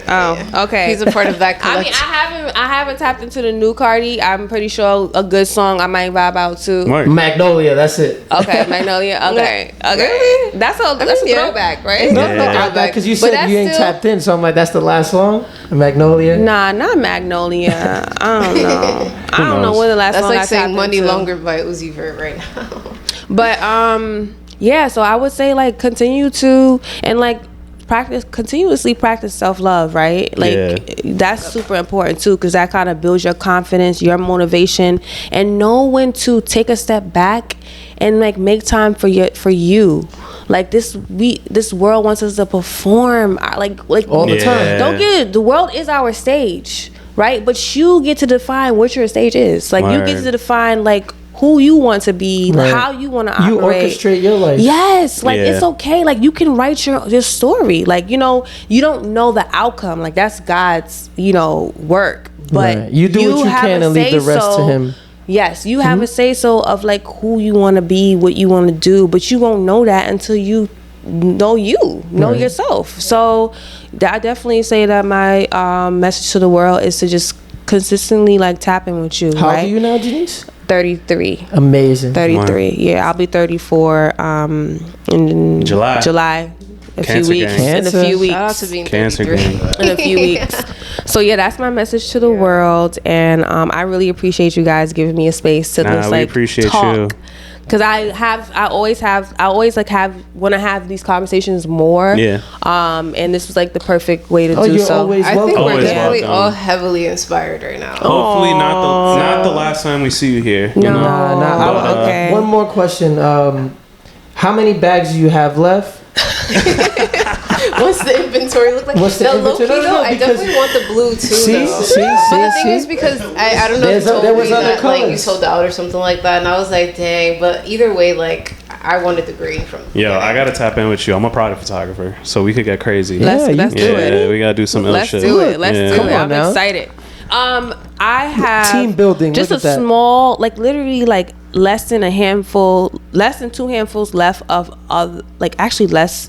Oh, okay. He's a part of that collection. I haven't tapped into the new Cardi. I'm pretty sure a good song I might vibe out to. Right. Magnolia, that's it. Okay, Magnolia. Okay. Really? That's a throwback, right? No, because you said you ain't tapped in, so I'm like, that's the last song? Magnolia? Nah, not Magnolia. I don't know. I don't know when the last song I tapped into. That's like saying Money Longer by Uzi Vert right now. But yeah, so I would say continue to and continuously practice self-love, right? That's super important too, because that kind of builds your confidence, your motivation, and know when to take a step back and make time for you. This world wants us to perform all the time. Don't get it. The world is our stage, right? But you get to define what your stage is. You get to define who you want to be, how you want to operate. You orchestrate your life. Yes, it's okay. You can write your story. You don't know the outcome. That's God's, work. But you do what you can and leave the rest to Him. Yes, you have a say so of who you want to be, what you want to do, but you won't know that until you know yourself. So I definitely say that my message to the world is to just consistently tap in with you. How old are you now, Janice? 33. Amazing. 33. Yeah, I'll be 34 in July. In a few weeks. Shout out to being Cancer 33. In a few weeks. So yeah, that's my message to the world, and I really appreciate you guys giving me a space to we appreciate talk. you. Because I always want to have these conversations more. Yeah. And this was the perfect way to do so. I think we're definitely welcome. all heavily inspired right now. Hopefully not the last time we see you here. No. Okay. One more question. How many bags do you have left? What's the inventory look like? Low-key, I definitely want the blue too. But the thing is, because I don't know if you told me that you sold out or something like that, and I was like, dang. But either way, I wanted the green from. I gotta tap in with you. I'm a product photographer, so we could get crazy. Let's do it. Yeah, we gotta do some ill shit. Let's do it. I'm excited. I have team building. Just a small, literally, less than 2 handfuls left of less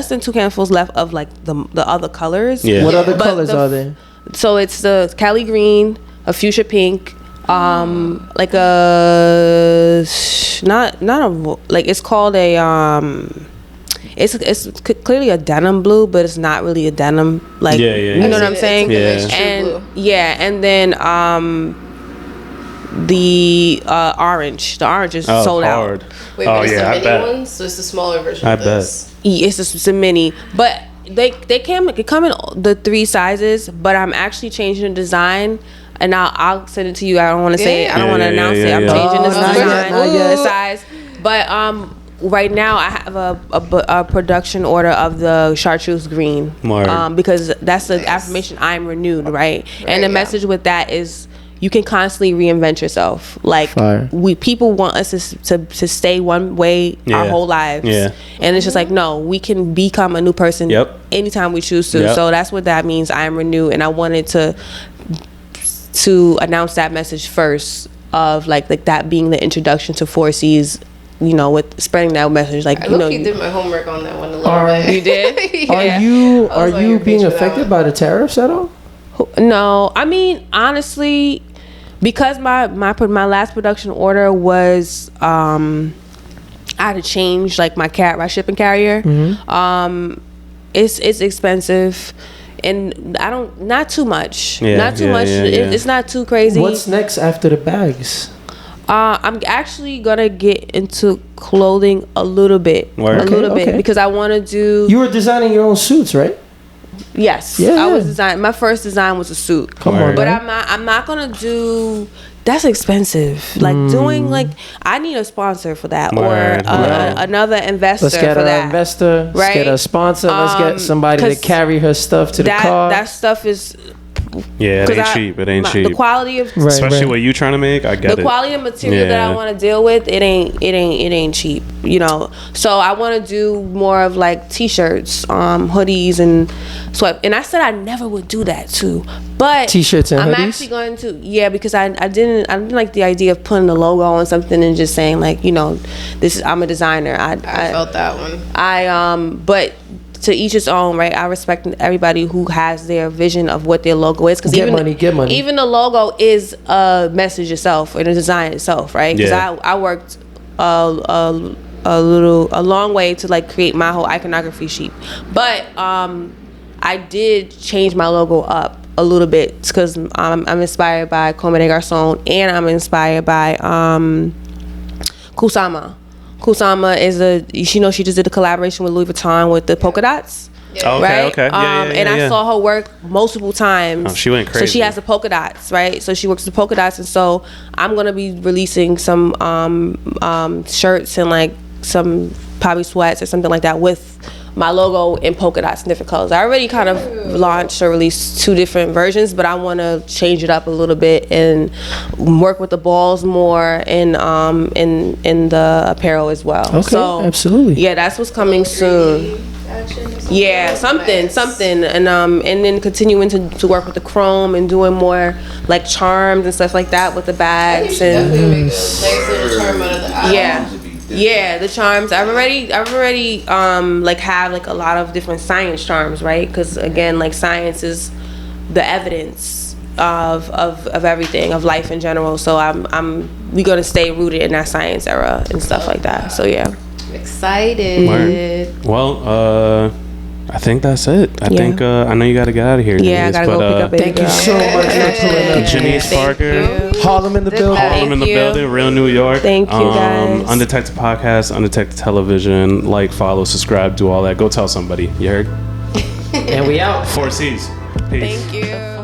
than 2 handfuls left of the other colors. What other colors are there? So it's the Cali green, a fuchsia pink, it's called a it's clearly a denim blue, but it's not really a denim. You know what I'm saying? And then the orange. The orange is sold out. Wait, but it's the mini ones? So it's the smaller version of this? It's a mini. But they come in the 3 sizes, but I'm actually changing the design. And I'll send it to you. I don't want to say it. I don't want to announce it. I'm changing the design, the size. But right now I have a production order of the chartreuse green. Because that's the affirmation, I'm renewed, right? And the message with that is you can constantly reinvent yourself. People want us to stay one way our whole lives. And it's just no, we can become a new person anytime we choose to. So that's what that means. I am renewed, and I wanted to to announce that message first of like that being the introduction to 4C's, you know, with spreading that message. Like, I you know, you did my homework on that one a little bit. You did? Yeah. Are you being affected by the tariffs at all? No, I mean, honestly, because my last production order was I had to change like my shipping carrier. It's expensive, and not too much. Not too much. It's not too crazy. What's next after the bags? I'm actually gonna get into clothing a little bit, bit, because I want to do. You were designing your own suits, right? Yes, I was designing. My first design was a suit. Come on, but man. I'm not gonna do. That's expensive. Like doing I need a sponsor for that or another investor. Let's get an investor. Let's get a sponsor. Let's get somebody to carry her stuff to the car. That stuff is. Yeah, it ain't cheap. It ain't cheap. The quality of especially what you trying to make, I get it. The quality of material that I want to deal with, it ain't cheap, you know. So I want to do more of like t-shirts, hoodies, and sweat. And I said I never would do that too, but t-shirts and I'm hoodies? actually going to, because I didn't like the idea of putting the logo on something and just saying like, you know, I'm a designer. I felt that one. But to each his own, right? I respect everybody who has their vision of what their logo is, because get money. Even the logo is a message itself and a design itself, right? Because I worked a long way to like create my whole iconography sheet, but I did change my logo up a little bit because I'm inspired by Comme des Garçons and I'm inspired by Kusama. Kusama is she just did a collaboration with Louis Vuitton with the polka dots. Yeah. Okay. And I saw her work multiple times. Oh, she went crazy. So she has the polka dots, right? So she works with polka dots, and so I'm gonna be releasing some shirts and like some probably sweats or something like that with my logo in polka dots in different colors. I already kind of launched or released 2 different versions, but I want to change it up a little bit and work with the balls more in the apparel as well. Okay, so, absolutely. Yeah, that's what's coming soon. Yeah, something, and then continuing to work with the chrome and doing more like charms and stuff like that with the bags and definitely make a nice little charm out of the album. Yeah, the charms. I've already like have like a lot of different science charms, right? Because again, like science is the evidence of everything, of life in general. So we're gonna stay rooted in that science era and stuff like that. So yeah. Excited. Word. Well, I think that's it. I think I know you got to get out of here. Yeah, Janice, I gotta go pick up baby Thank you so much for pulling up. Janice Parker. Harlem in the building. Harlem in the building. Real New York. Thank you guys. Undetected podcast, Undetected television. Like, follow, subscribe, do all that. Go tell somebody. You heard? And we out. 4C's. Peace. Thank you.